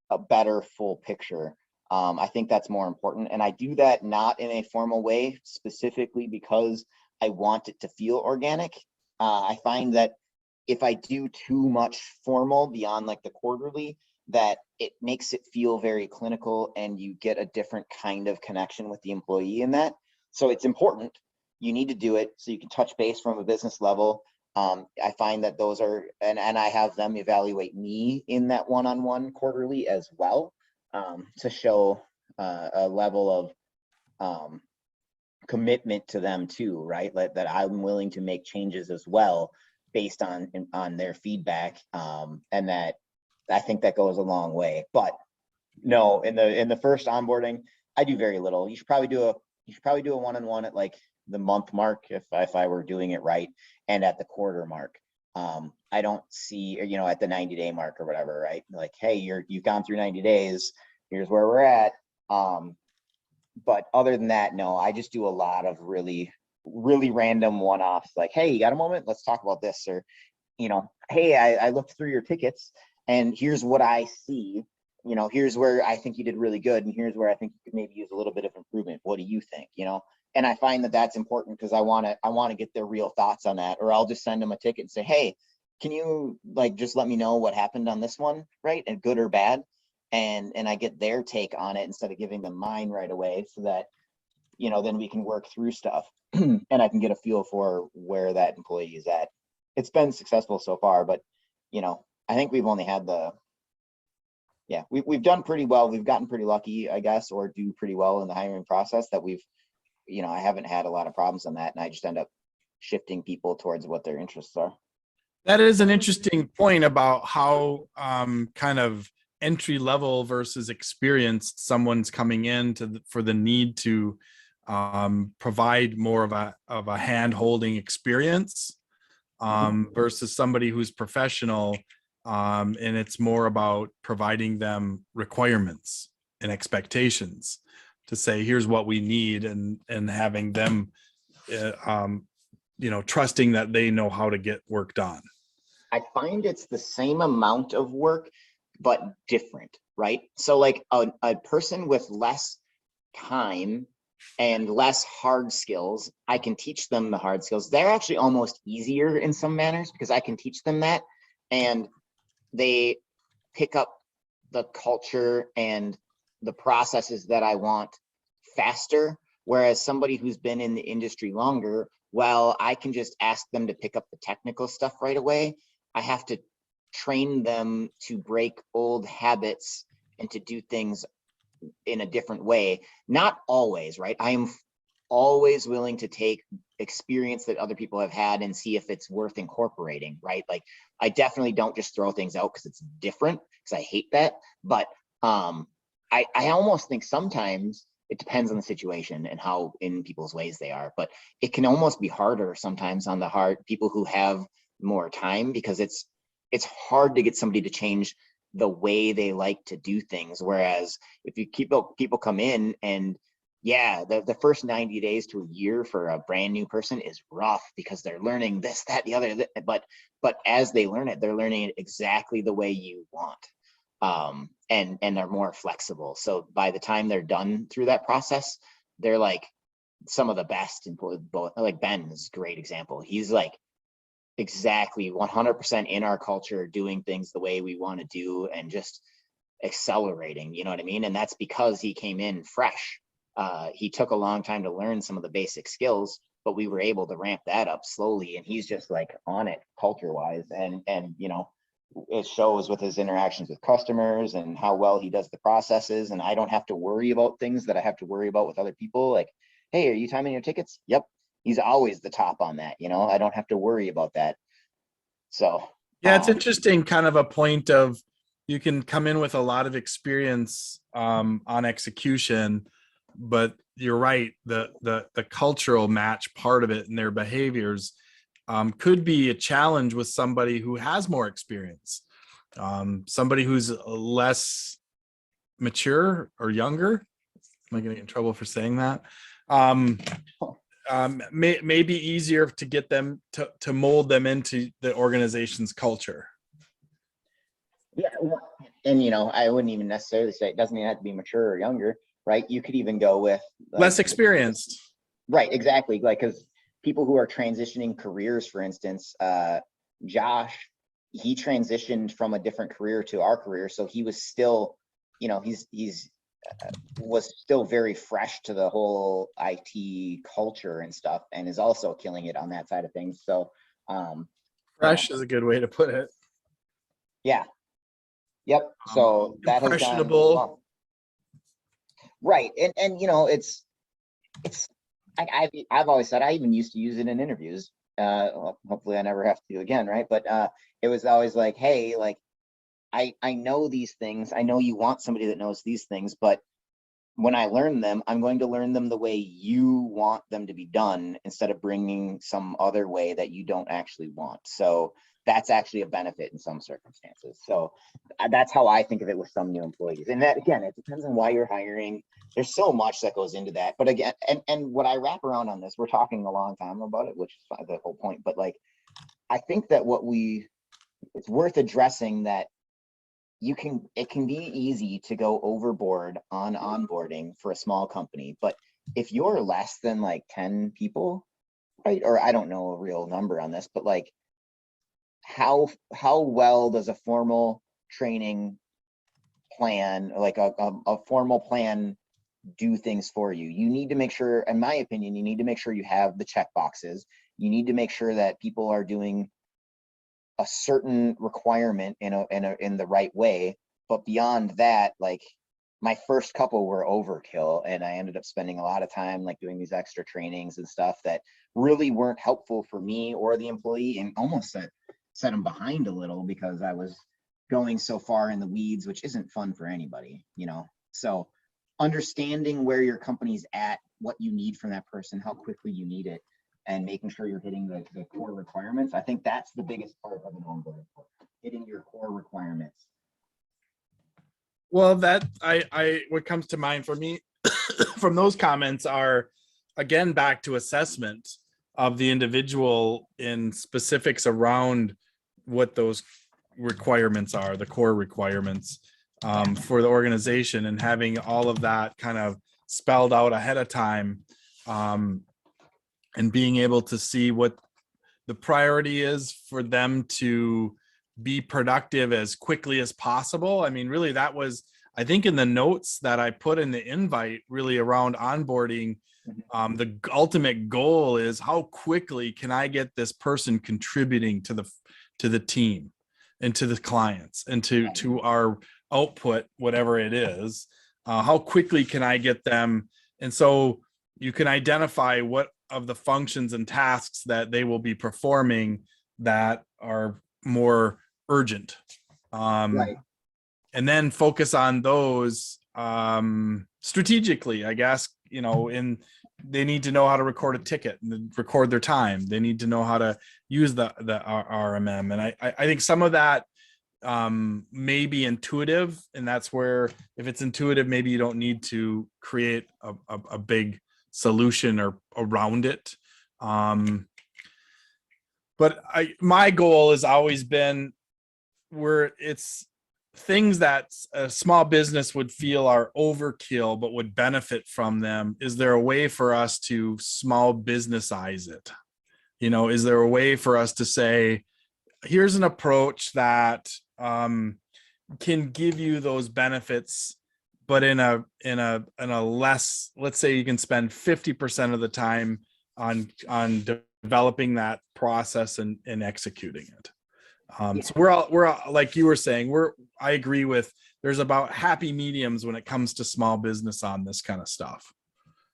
a better full picture. I think that's more important. And I do that not in a formal way, specifically because I want it to feel organic. I find that if I do too much formal beyond like the quarterly, that it makes it feel very clinical and you get a different kind of connection with the employee in that. So it's important. You need to do it so you can touch base from a business level. I find that those are, and I have them evaluate me in that one-on-one quarterly as well, to show a level of commitment to them too, right? Like that I'm willing to make changes as well based on their feedback, and that I think that goes a long way. But no, in the first onboarding, I do very little. You should probably do a one-on-one at like the month mark if I were doing it right, and at the quarter mark. I don't see, at the 90-day mark or whatever, right? Like, hey, you've gone through 90 days. Here's where we're at. But other than that, no, I just do a lot of really, really random one-offs. Like, hey, you got a moment? Let's talk about this. Or, hey, I looked through your tickets and here's what I see. Here's where I think you did really good, and here's where I think you could maybe use a little bit of improvement. What do you think? And I find that that's important because I want to get their real thoughts on that. Or I'll just send them a ticket and say, hey, can you like just let me know what happened on this one, right? And good or bad. And I get their take on it instead of giving them mine right away, so that then we can work through stuff and I can get a feel for where that employee is at. It's been successful so far, but I think we've only had we've done pretty well. We've gotten pretty lucky, I guess, or do pretty well in the hiring process that I haven't had a lot of problems on that, and I just end up shifting people towards what their interests are. That is an interesting point about how kind of entry level versus experienced someone's coming in for the need to provide more of a hand holding experience versus somebody who's professional, and it's more about providing them requirements and expectations to say, here's what we need, and having them trusting that they know how to get work done. I find it's the same amount of work, but different, right? So like a person with less time and less hard skills, I can teach them the hard skills. They're actually almost easier in some manners because I can teach them that, and they pick up the culture and the processes that I want faster. Whereas somebody who's been in the industry longer, well, I can just ask them to pick up the technical stuff right away. I have to train them to break old habits and to do things in a different way. Not always, right? I am always willing to take experience that other people have had and see if it's worth incorporating, right? Like I definitely don't just throw things out because it's different, because I hate that. But I almost think sometimes it depends on the situation and how in people's ways they are, but it can almost be harder sometimes on the people who have more time, because it's it's hard to get somebody to change the way they like to do things. Whereas if you keep people come in and yeah, the first 90 days to a year for a brand new person is rough because they're learning this, that, the other, but as they learn it, they're learning it exactly the way you want. And they're more flexible. So by the time they're done through that process, they're like some of the best employees. Both, like Ben is a great example. He's like exactly 100% in our culture, doing things the way we want to do and just accelerating, you know what I mean? And that's because he came in fresh. He took a long time to learn some of the basic skills, but we were able to ramp that up slowly, and he's just like on it culture wise. And you know, it shows with his interactions with customers and how well he does the processes. And I don't have to worry about things that I have to worry about with other people. Like, hey, are you timing your tickets? Yep. He's always the top on that, you know. I don't have to worry about that. So yeah, it's interesting, kind of a point of, you can come in with a lot of experience on execution, but you're right, the cultural match part of it and their behaviors could be a challenge with somebody who has more experience, somebody who's less mature or younger. Am I going to get in trouble for saying that? May be easier to get them to mold them into the organization's culture. yeah, and you know, I wouldn't even necessarily say it doesn't even have to be mature or younger, right? You could even go with like, less experienced. Right, exactly. Like, because people who are transitioning careers, for instance, Josh, he transitioned from a different career to our career, so he was still, you know, he's was still very fresh to the whole IT culture and stuff, and is also killing it on that side of things. So, Fresh is a good way to put it. yeah, yep. So that has gone Impressionable. well. Right, and you know, it's I've always said, I even used to use it in interviews. Well, hopefully I never have to again, right? But it was always like, hey, like I know these things. I know you want somebody that knows these things, but when I learn them, I'm going to learn them the way you want them to be done instead of bringing some other way that you don't actually want. So that's actually a benefit in some circumstances. So that's how I think of it with some new employees. And that, again, it depends on why you're hiring. There's so much that goes into that. But again, and what I wrap around on this, we're talking a long time about it, which is the whole point. But like, I think that it's worth addressing that it can be easy to go overboard on onboarding for a small company. But if you're less than like 10 people, right? Or I don't know a real number on this, but like, how well does a formal training plan, like a formal plan, do things for you? You need to make sure, in my opinion, you need to make sure you have the check boxes. You need to make sure that people are doing a certain requirement in the right way. But beyond that, like, my first couple were overkill, and I ended up spending a lot of time like doing these extra trainings and stuff that really weren't helpful for me or the employee, and almost set them behind a little because I was going so far in the weeds, which isn't fun for anybody, you know. So understanding where your company's at, what you need from that person, how quickly you need it, and making sure you're hitting the core requirements. I think that's the biggest part of an onboarding, hitting your core requirements. Well, that what comes to mind for me from those comments are, again, back to assessment of the individual in specifics around what those requirements are, the core requirements for the organization, and having all of that kind of spelled out ahead of time, and being able to see what the priority is for them to be productive as quickly as possible. I mean, really, that was, I think, in the notes that I put in the invite, really around onboarding. The ultimate goal is, how quickly can I get this person contributing to the team and to the clients and to our output, whatever it is. How quickly can I get them? And so you can identify what of the functions and tasks that they will be performing that are more urgent, Right. and then focus on those strategically, I guess, you know, they need to know how to record a ticket and record their time. They need to know how to use the RMM. And I think some of that may be intuitive, and that's where, if it's intuitive, maybe you don't need to create a big solution or around it. But my goal has always been where it's things that a small business would feel are overkill but would benefit from them. Is there a way for us to small businessize it? You know, is there a way for us to say, here's an approach that can give you those benefits, but in a less, let's say you can spend 50% of the time on developing that process and executing it. So we're all like you were saying, I agree with, there's about happy mediums when it comes to small business on this kind of stuff.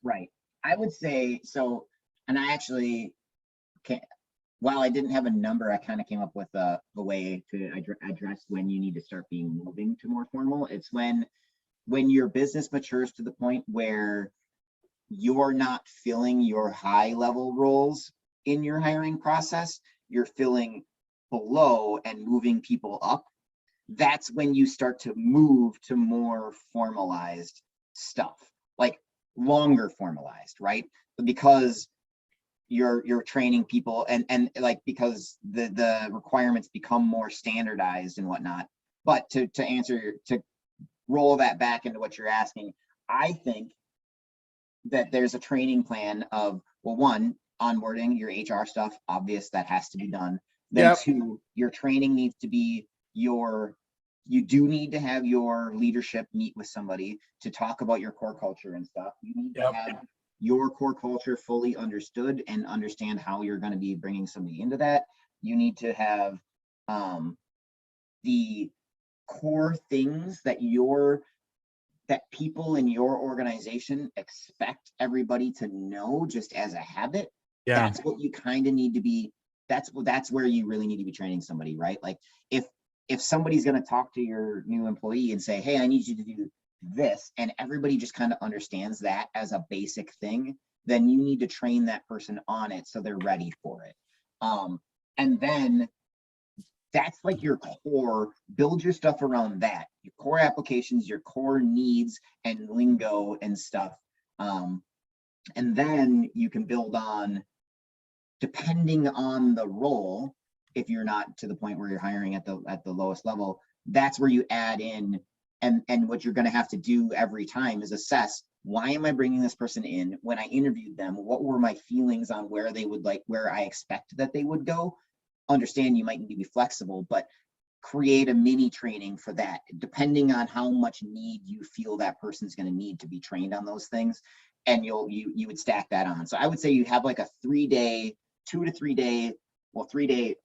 Right. I would say so. And I actually can't, while I didn't have a number, I kind of came up with a way to address when you need to start moving to more formal. It's when your business matures to the point where you're not filling your high level roles in your hiring process, you're filling below and moving people up. That's when you start to move to more formalized stuff, like longer formalized, right? Because you're training people and like, because the requirements become more standardized and whatnot. But to roll that back into what you're asking, I think that there's a training plan of, well, one, onboarding your HR stuff, obvious, that has to be done. Then Yep. Two, your training needs to be you do need to have your leadership meet with somebody to talk about your core culture and stuff. You need to have your core culture fully understood and understand how you're going to be bringing somebody into that. You need to have the core things that people in your organization expect everybody to know just as a habit. Yeah. That's what you kind of need to be. That's where you really need to be training somebody, right? Like if somebody's going to talk to your new employee and say, hey, I need you to do this, and everybody just kind of understands that as a basic thing, then you need to train that person on it so they're ready for it. And then that's like your core. Build your stuff around that, your core applications, your core needs and lingo and stuff. And then you can build on, depending on the role. If you're not to the point where you're hiring at the lowest level, that's where you add in, and what you're going to have to do every time is assess, why am I bringing this person in? When I interviewed them, what were my feelings on where I expect that they would go? Understand you might need to be flexible, but create a mini training for that, depending on how much need you feel that person's going to need to be trained on those things, and you would stack that on. So I would say you have like a 3-day, 2 to 3 day, 3-day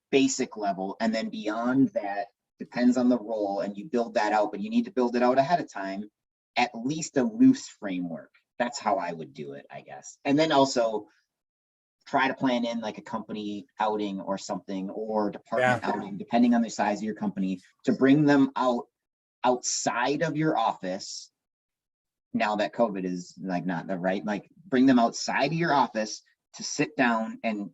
basic level, and then beyond that depends on the role, and you build that out, but you need to build it out ahead of time, at least a loose framework. That's how I would do it, I guess. And then also try to plan in like a company outing or something, or department outing, depending on the size of your company, to bring them outside of your office. Now that COVID is like not the right, like bring them outside of your office to sit down and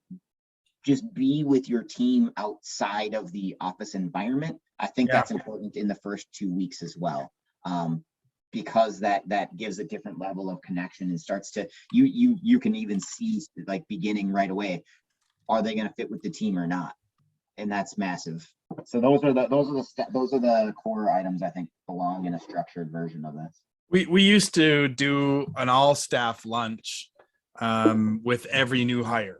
just be with your team outside of the office environment. I think that's important in the first 2 weeks as well, because that gives a different level of connection and starts to, you can even see, like, beginning right away, are they going to fit with the team or not? And that's massive. So those are the core items I think belong in a structured version of this. We used to do an all staff lunch with every new hire.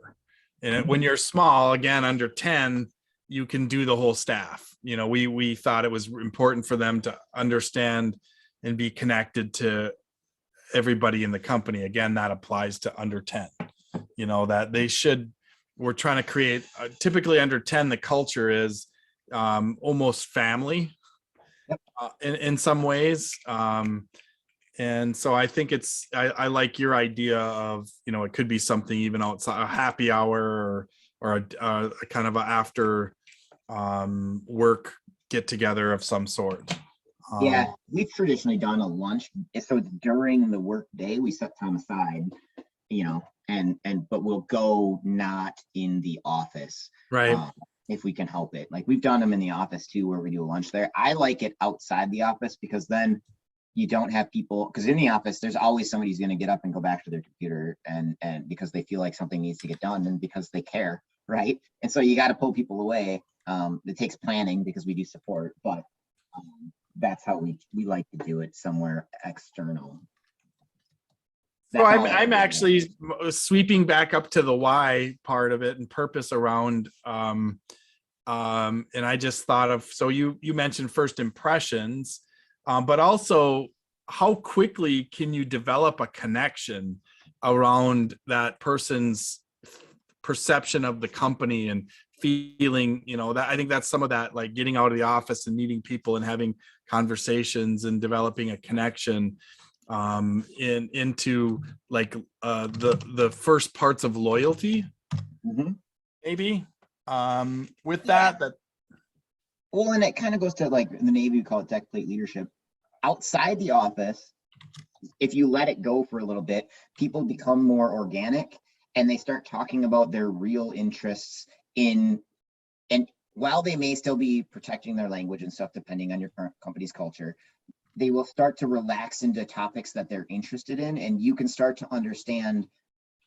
And when you're small, again, under 10, you can do the whole staff. You know, we thought it was important for them to understand and be connected to everybody in the company. Again, that applies to under 10. You know, that we're trying to create, typically under 10, the culture is almost family in some ways. And so I think I like your idea of, you know, it could be something even outside a happy hour or a kind of a after work get together of some sort. Yeah, we've traditionally done a lunch. So it's during the work day, we set time aside, but we'll go not in the office. Right. If we can help it. Like we've done them in the office too, where we do a lunch there. I like it outside the office because then you don't have people, because in the office, there's always somebody who's going to get up and go back to their computer and because they feel like something needs to get done and because they care, right? And so you got to pull people away. It takes planning because we do support, but that's how we like to do it somewhere external. So I'm actually sweeping back up to the why part of it and purpose around, and I just thought of, so you mentioned first impressions, but also how quickly can you develop a connection around that person's perception of the company and feeling, that I think that's some of that, like getting out of the office and meeting people and having conversations and developing a connection into like the first parts of loyalty, maybe with that. Well, and it kind of goes to like in the Navy, we call it deck plate leadership. Outside the office, if you let it go for a little bit, people become more organic and they start talking about their real interests and while they may still be protecting their language and stuff, depending on your current company's culture, they will start to relax into topics that they're interested in, and you can start to understand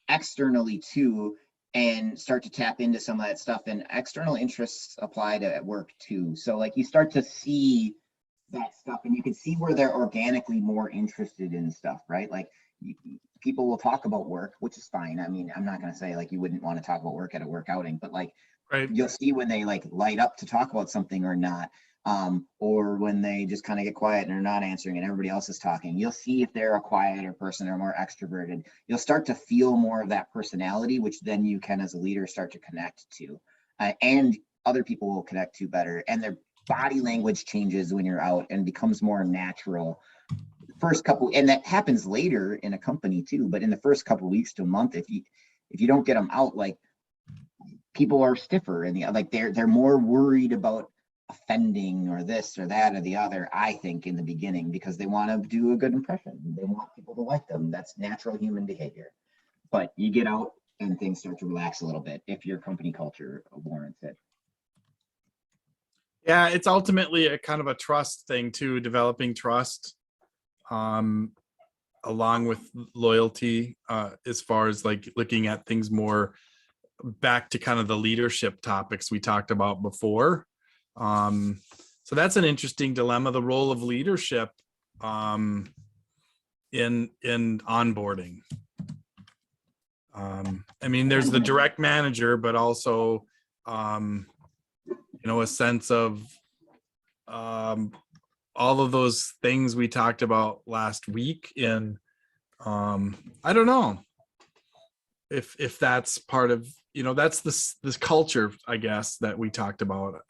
externally too and start to tap into some of that stuff. And external interests apply to at work too. So like you start to see that stuff and you can see where they're organically more interested in stuff, right? Like people will talk about work, which is fine. I mean, I'm not going to say like you wouldn't want to talk about work at a work outing, but like you'll see when they like light up to talk about something or not. Or when they just kind of get quiet and they're not answering and everybody else is talking. You'll see if they're a quieter person or more extroverted. You'll start to feel more of that personality, which then you can, as a leader, start to connect to. And other people will connect to better. And their body language changes when you're out and becomes more natural. First couple, and that happens later in a company too, but in the first couple of weeks to a month, if you don't get them out, like people are stiffer and like they're more worried about offending or this or that or the other, I think, in the beginning, because they want to do a good impression. They want people to like them. That's natural human behavior. But you get out and things start to relax a little bit if your company culture warrants it. Yeah, it's ultimately a kind of a trust thing too, developing trust along with loyalty, as far as like looking at things more back to kind of the leadership topics we talked about before. So that's an interesting dilemma, the role of leadership in onboarding. I mean, there's the direct manager, but also a sense of all of those things we talked about last week in I don't know if that's part of, that's this culture, I guess, that we talked about.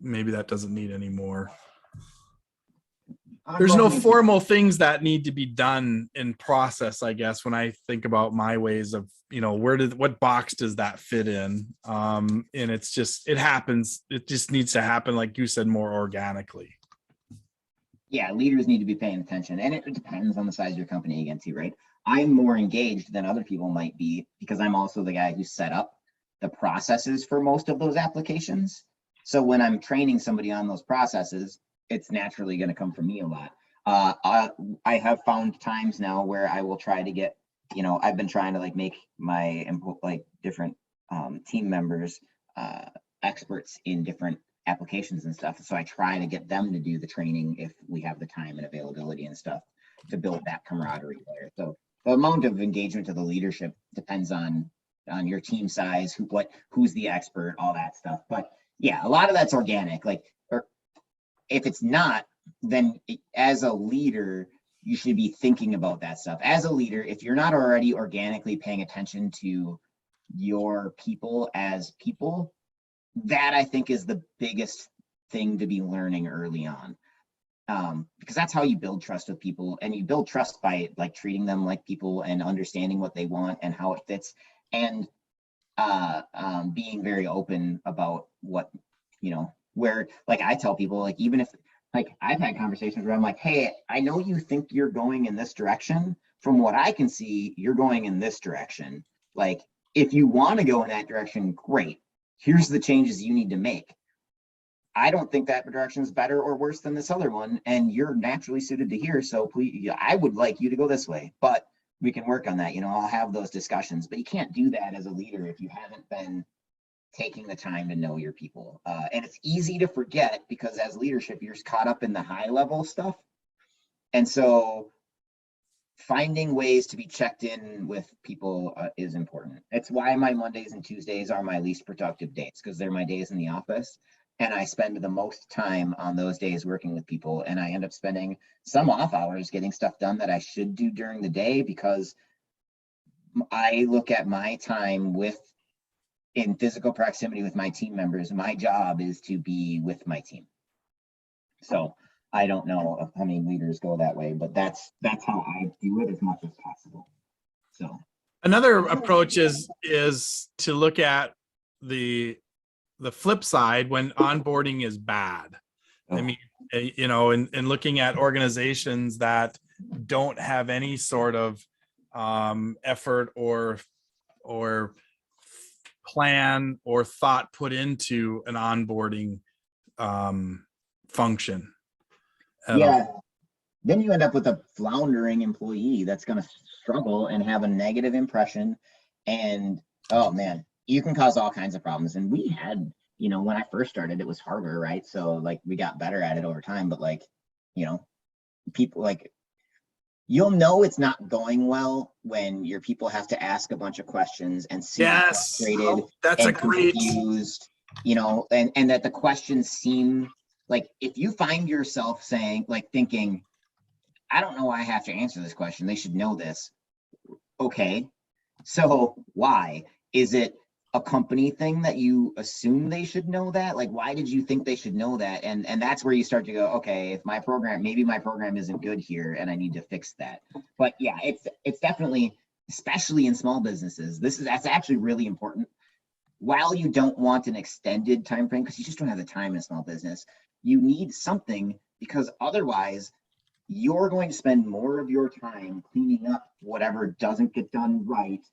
Maybe that doesn't need any more. There's no formal things that need to be done in process, I guess, when I think about my ways of, what box does that fit in? And it happens. It just needs to happen, like you said, more organically. Yeah, leaders need to be paying attention, and it depends on the size of your company again too, right? I'm more engaged than other people might be because I'm also the guy who set up the processes for most of those applications. So when I'm training somebody on those processes, it's naturally going to come from me a lot. I have found times now where I will try to get, I've been trying to like make my different team members experts in different applications and stuff. So I try to get them to do the training if we have the time and availability and stuff to build that camaraderie there. So the amount of engagement to the leadership depends on your team size, who's the expert, all that stuff. But yeah, a lot of that's organic. Like, or if it's not, then as a leader, you should be thinking about that stuff. As a leader, if you're not already organically paying attention to your people as people, that I think is the biggest thing to be learning early on. Because that's how you build trust with people, and you build trust by like treating them like people and understanding what they want and how it fits, and being very open about what, where, like I tell people, like even if like I've had conversations where I'm like, hey, I know you think you're going in this direction. From what I can see, you're going in this direction. Like, if you want to go in that direction, great. Here's the changes you need to make. I don't think that direction is better or worse than this other one, and you're naturally suited to here. So please, I would like you to go this way, but we can work on that. I'll have those discussions, but you can't do that as a leader if you haven't been taking the time to know your people. And it's easy to forget because as leadership, you're caught up in the high level stuff. And so finding ways to be checked in with people is important. It's why my Mondays and Tuesdays are my least productive days, because they're my days in the office. And I spend the most time on those days working with people. And I end up spending some off hours getting stuff done that I should do during the day, because I look at my time in physical proximity with my team members. My job is to be with my team. So I don't know how many leaders go that way, but that's how I do it as much as possible. So another approach is to look at the flip side when onboarding is bad. I mean, and looking at organizations that don't have any sort of effort or plan or thought put into an onboarding function. Yeah, then you end up with a floundering employee that's going to struggle and have a negative impression. And oh man, you can cause all kinds of problems. And we had, when I first started, it was harder, right? So like we got better at it over time, but like, people like, you'll know it's not going well when your people have to ask a bunch of questions and seem frustrated and confused, and that the questions seem like, if you find yourself saying, like, thinking, I don't know why I have to answer this question, they should know this. Okay, so why? Is it a company thing that you assume they should know that? Like, why did you think they should know that? And that's where you start to go, okay, if maybe my program isn't good here and I need to fix that. But yeah, it's definitely, especially in small businesses, that's actually really important. While you don't want an extended time frame, because you just don't have the time in a small business, you need something, because otherwise you're going to spend more of your time cleaning up whatever doesn't get done right.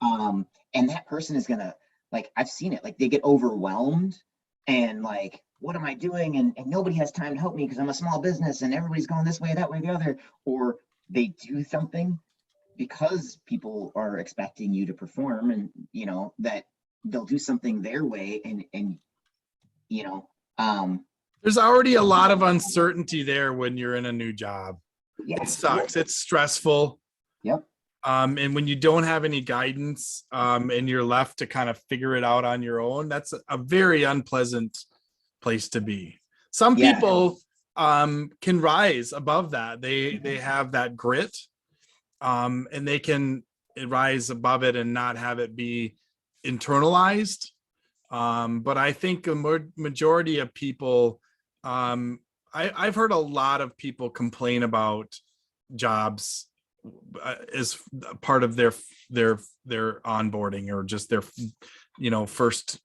And that person is gonna, like, I've seen it, like they get overwhelmed and like, what am I doing? And nobody has time to help me because I'm a small business and everybody's going this way, that way, the other. Or they do something because people are expecting you to perform, and that they'll do something their way, and there's already a lot of uncertainty there when you're in a new job. Yeah, it sucks. It's stressful. Yep. And when you don't have any guidance, and you're left to kind of figure it out on your own, that's a very unpleasant place to be. Some people can rise above that. They have that grit, and they can rise above it and not have it be internalized. But I think a majority of people, I've heard a lot of people complain about jobs as part of their onboarding, or just their first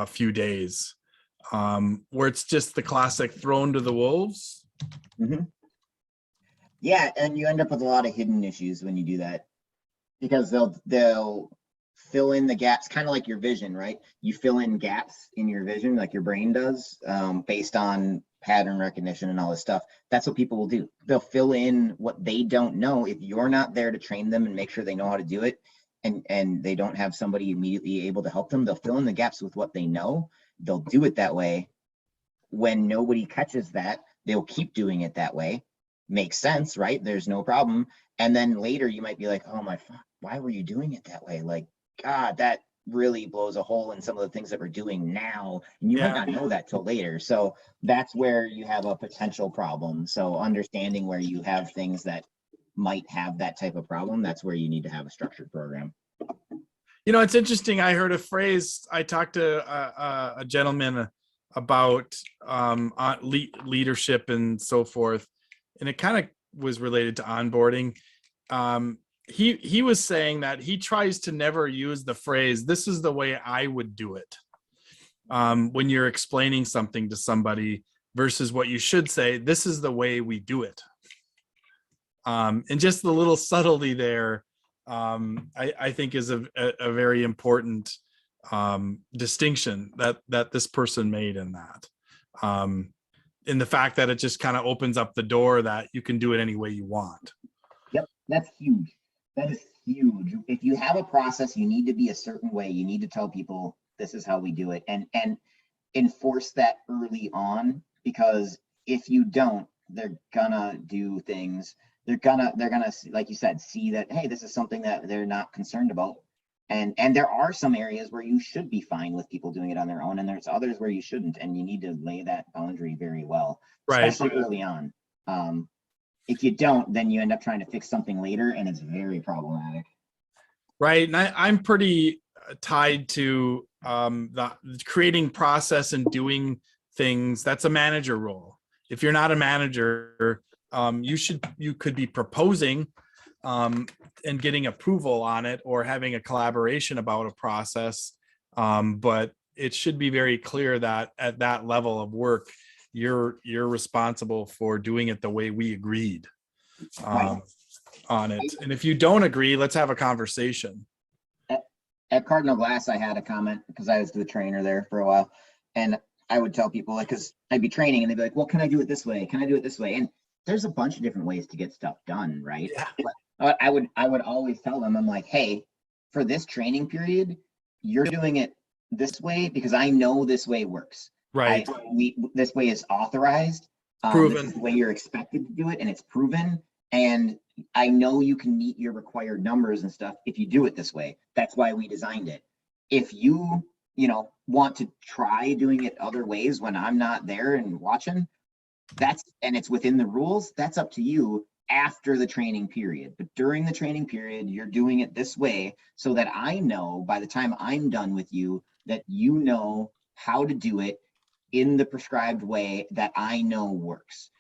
few days, where it's just the classic thrown to the wolves. Mm-hmm. Yeah, and you end up with a lot of hidden issues when you do that, because they'll fill in the gaps, kind of like your vision, right? You fill in gaps in your vision like your brain does, based on pattern recognition and all this stuff. That's what people will do. They'll fill in what they don't know. If you're not there to train them and make sure they know how to do it, and they don't have somebody immediately able to help them, they'll fill in the gaps with what they know. They'll do it that way. When nobody catches that, they'll keep doing it that way. Makes sense, right? There's no problem. And then later you might be like, oh my, why were you doing it that way? Like, God, that really blows a hole in some of the things that we're doing now. And you might not know that till later. So that's where you have a potential problem. So understanding where you have things that might have that type of problem, that's where you need to have a structured program. It's interesting. I heard a phrase. I talked to a gentleman about leadership and so forth, and it kind of was related to onboarding. He was saying that he tries to never use the phrase, "This is the way I would do it," when you're explaining something to somebody, versus what you should say, this is the way we do it. And just the little subtlety there, I think is a very important distinction that this person made in that. In the fact that it just kind of opens up the door that you can do it any way you want. Yep, that's huge. That is huge. If you have a process, you need to be a certain way. You need to tell people this is how we do it, and enforce that early on, because if you don't, they're gonna do things. They're gonna, like you said, see that, hey, this is something that they're not concerned about. And there are some areas where you should be fine with people doing it on their own, and there's others where you shouldn't, and you need to lay that boundary very well, Right. especially early on. If you don't, then you end up trying to fix something later, and it's very problematic. Right, and I'm pretty tied to the creating process and doing things. That's a manager role. If you're not a manager, you could be proposing and getting approval on it, or having a collaboration about a process. But it should be very clear that at that level of work, you're responsible for doing it the way we agreed Right. on it. And if you don't agree, let's have a conversation. At Cardinal Glass, I had a comment because I was the trainer there for a while, and I would tell people, like, because I'd be training and they'd be like, well, can I do it this way? Can I do it this way? And there's a bunch of different ways to get stuff done, right? Yeah. But I would always tell them, I'm like, hey, for this training period, you're doing it this way because I know this way works. Right. This way is authorized. Proven. This is the way you're expected to do it, and it's proven. And I know you can meet your required numbers and stuff if you do it this way. That's why we designed it. If you want to try doing it other ways when I'm not there and watching, and it's within the rules, that's up to you after the training period. But during the training period, you're doing it this way so that I know by the time I'm done with you that you know how to do it in the prescribed way that I know works.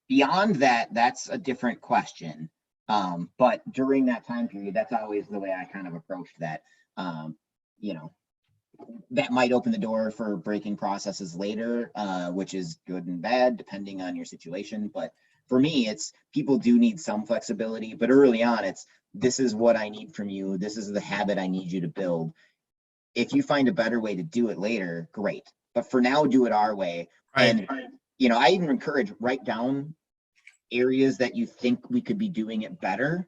Beyond that, that's a different question. But during that time period, that's always the way I kind of approached that. That might open the door for breaking processes later, which is good and bad depending on your situation. But for me, it's people do need some flexibility, but early on, this is what I need from you. This is the habit I need you to build. If you find a better way to do it later, great. But for now, do it our way. Right. And I even encourage, write down areas that you think we could be doing it better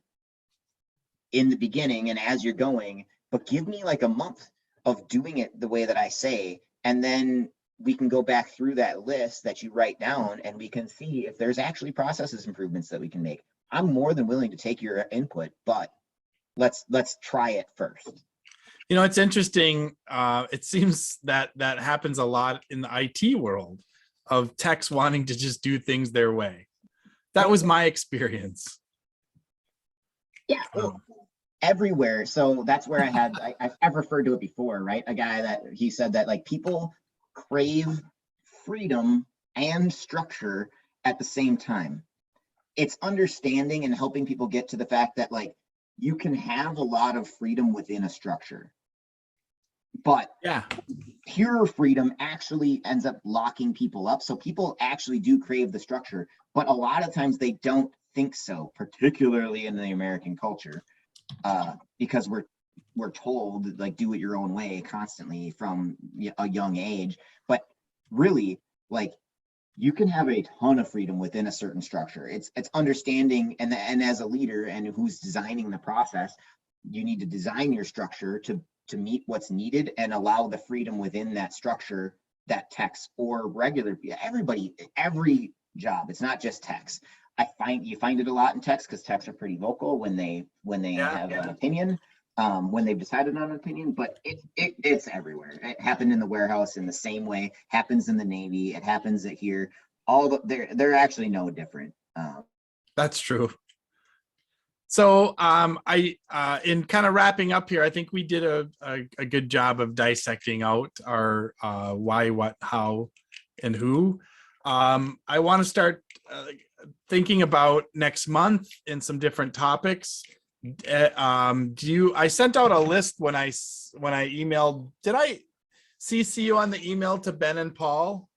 in the beginning and as you're going, but give me like a month of doing it the way that I say, and then we can go back through that list that you write down and we can see if there's actually processes improvements that we can make. I'm more than willing to take your input, but let's try it first. It's interesting. It seems that happens a lot in the IT world, of techs wanting to just do things their way. That was my experience. Yeah, everywhere. So that's where I've referred to it before, right? A guy that he said that like people crave freedom and structure at the same time. It's understanding and helping people get to the fact that like you can have a lot of freedom within a structure, but yeah, pure freedom actually ends up locking people up. So people actually do crave the structure, but a lot of times they don't think so, particularly in the American culture, because we're told like do it your own way constantly from a young age. But really, like, you can have a ton of freedom within a certain structure. It's understanding, and as a leader and who's designing the process, you need to design your structure to meet what's needed and allow the freedom within that structure that techs or regular every job. It's not just techs. You find it a lot in techs because techs are pretty vocal when they have an opinion, when they've decided on an opinion, but it's everywhere. It happened in the warehouse in the same way, happens in the Navy, it happens here. They're actually no different. That's true. So in kind of wrapping up here, I think we did a good job of dissecting out our why, what, how, and who. I want to start thinking about next month in some different topics. I sent out a list when I emailed. Did I CC you on the email to Ben and Paul?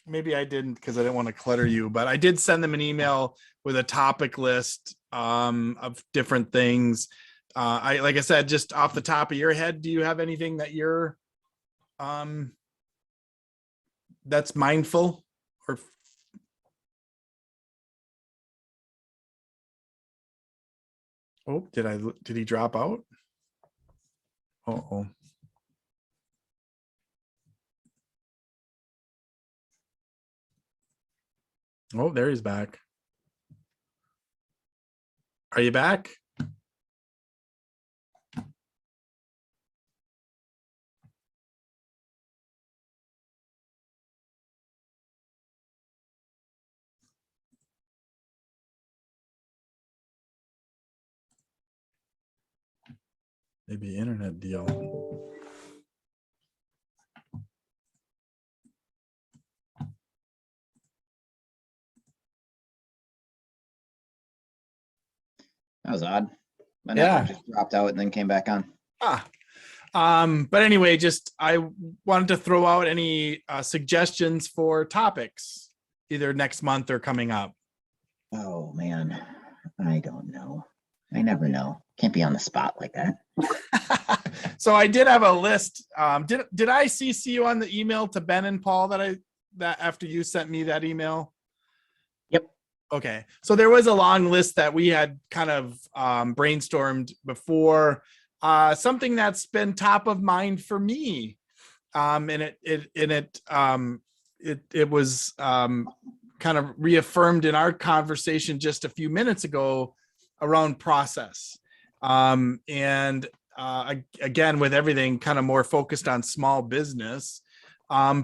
maybe I didn't because I didn't want to clutter you, but I did send them an email with a topic list of different things. Like I said, just off the top of your head, do you have anything that you're that's mindful or? Oh, did he drop out? Uh-oh. Oh, there he's back. Are you back? Maybe internet deal. That was odd. My Yeah. network just dropped out and then came back on. But anyway, just I wanted to throw out any suggestions for topics, either next month or coming up. Oh man, I don't know. I never know. Can't be on the spot like that. So I did have a list. Did I CC you on the email to Ben and Paul that after you sent me that email? Yep. Okay. So there was a long list that we had kind of brainstormed before. Something that's been top of mind for me, and it was kind of reaffirmed in our conversation just a few minutes ago around process, and again with everything kind of more focused on small business,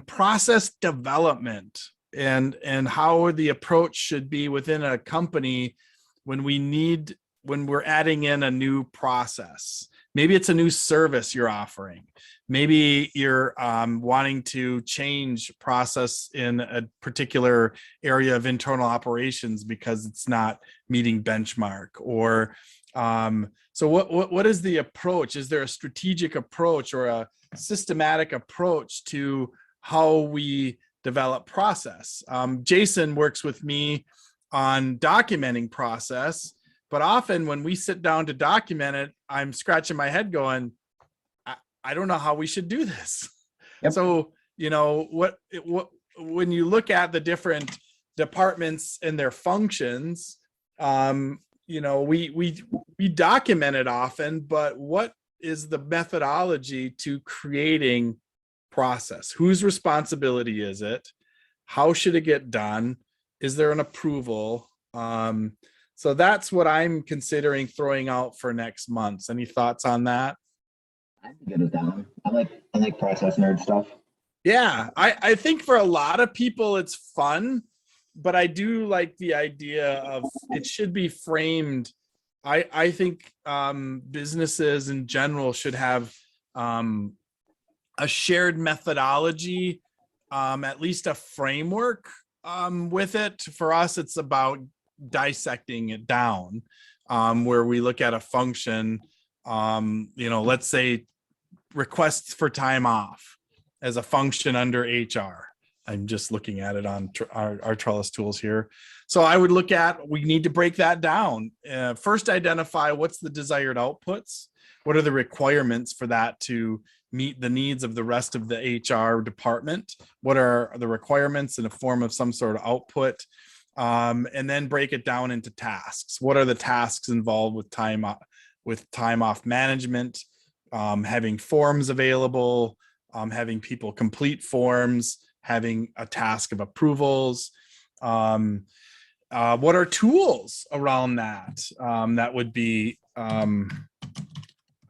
process development and how the approach should be within a company when we're adding in a new process. Maybe it's a new service you're offering. Maybe you're wanting to change process in a particular area of internal operations because it's not meeting benchmark. Or so what is the approach? Is there a strategic approach or a systematic approach to how we develop process? Jason works with me on documenting process. But often when we sit down to document it, I'm scratching my head going, I don't know how we should do this. Yep. So, when you look at the different departments and their functions, we document it often, but what is the methodology to creating process? Whose responsibility is it? How should it get done? Is there an approval? So that's what I'm considering throwing out for next month. Any thoughts on that? I'd be good with that one. I like process nerd stuff. Yeah, I think for a lot of people it's fun, but I do like the idea of it should be framed. I think businesses in general should have a shared methodology, at least a framework with it. For us, it's about dissecting it down, where we look at a function, let's say requests for time off as a function under HR. I'm just looking at it on our Trellis tools here. So I would look at, we need to break that down. First, identify what's the desired outputs. What are the requirements for that to meet the needs of the rest of the HR department? What are the requirements in the form of some sort of output? And then break it down into tasks. What are the tasks involved with time off management, having forms available, having people complete forms, having a task of approvals. What are tools around that? That would be, I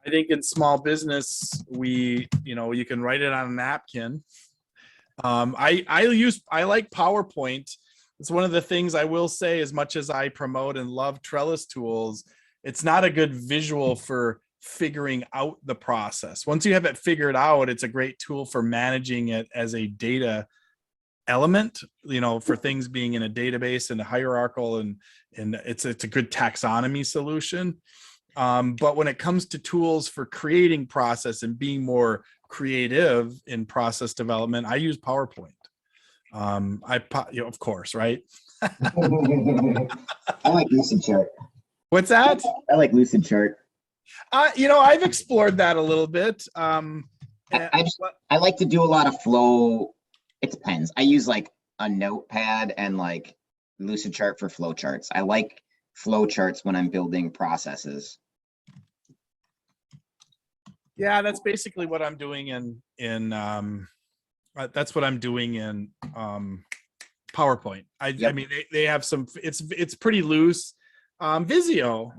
think in small business, you can write it on a napkin. I like PowerPoint. It's one of the things I will say, as much as I promote and love Trellis tools, it's not a good visual for figuring out the process. Once you have it figured out, it's a great tool for managing it as a data element, for things being in a database and a hierarchical, and it's a good taxonomy solution. But when it comes to tools for creating process and being more creative in process development, I use PowerPoint. Of course, right? I like Lucid Chart. What's that? I like Lucid Chart. I've explored that a little bit. I like to do a lot of flow. It depends. I use like a notepad and like Lucid Chart for flow charts. I like flow charts when I'm building processes. Yeah, that's basically what I'm doing in that's what I'm doing in PowerPoint. I mean, they have some, it's pretty loose. Visio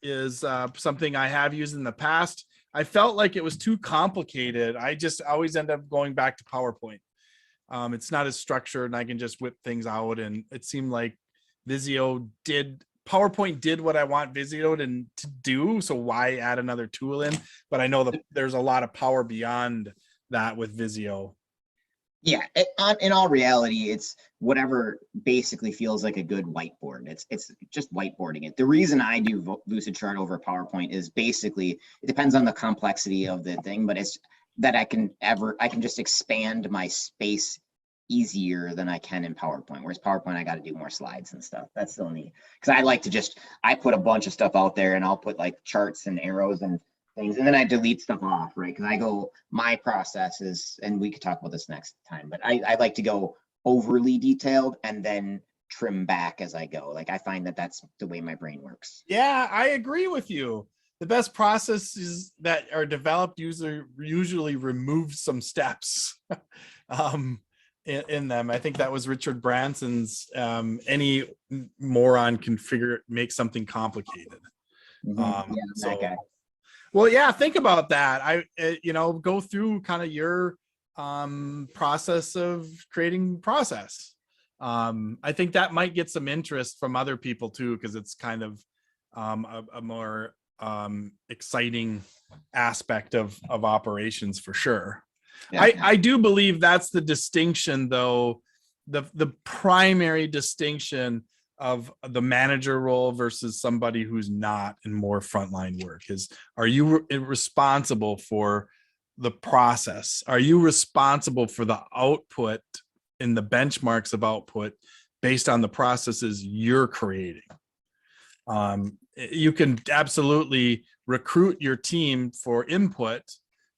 is something I have used in the past. I felt like it was too complicated. I just always end up going back to PowerPoint. It's not as structured and I can just whip things out, and it seemed like PowerPoint did what I want Visio to do. So why add another tool in? But I know that there's a lot of power beyond that with Visio. Yeah, in all reality, it's whatever basically feels like a good whiteboard. It's just whiteboarding it. The reason I do Lucid Chart over PowerPoint is basically, it depends on the complexity of the thing, but it's that I can just expand my space easier than I can in PowerPoint. Whereas PowerPoint, I got to do more slides and stuff. That's still neat. Because I like to I put a bunch of stuff out there and I'll put like charts and arrows and things, and then I delete stuff off, right? Because my process is, and we could talk about this next time, but I like to go overly detailed and then trim back as I go. Like I find that that's the way my brain works. Yeah, I agree with you. The best processes that are developed usually remove some steps in them. I think that was Richard Branson's any moron can make something complicated. That guy. Well, yeah, think about that. Go through kind of your process of creating process. I think that might get some interest from other people too, because it's kind of a more exciting aspect of operations for sure. Yeah. I do believe that's the distinction, though, the primary distinction of the manager role versus somebody who's not in more frontline work is, are you responsible for the process? Are you responsible for the output and the benchmarks of output based on the processes you're creating? You can absolutely recruit your team for input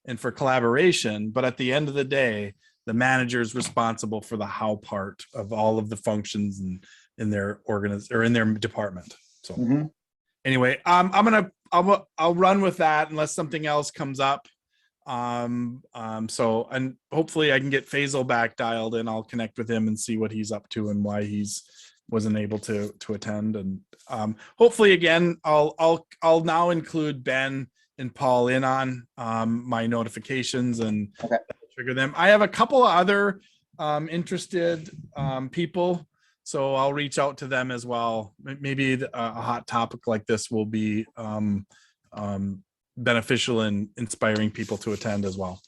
and for collaboration, but at the end of the day, the manager is responsible for the how part of all of the functions and in their in their department. So anyway, I'll run with that unless something else comes up. And hopefully I can get Faisal back dialed in. I'll connect with him and see what he's up to and why he's wasn't able to attend. And hopefully again, I'll now include Ben and Paul in on my notifications and trigger them. I have a couple of other interested people, so I'll reach out to them as well. Maybe a hot topic like this will be beneficial in inspiring people to attend as well.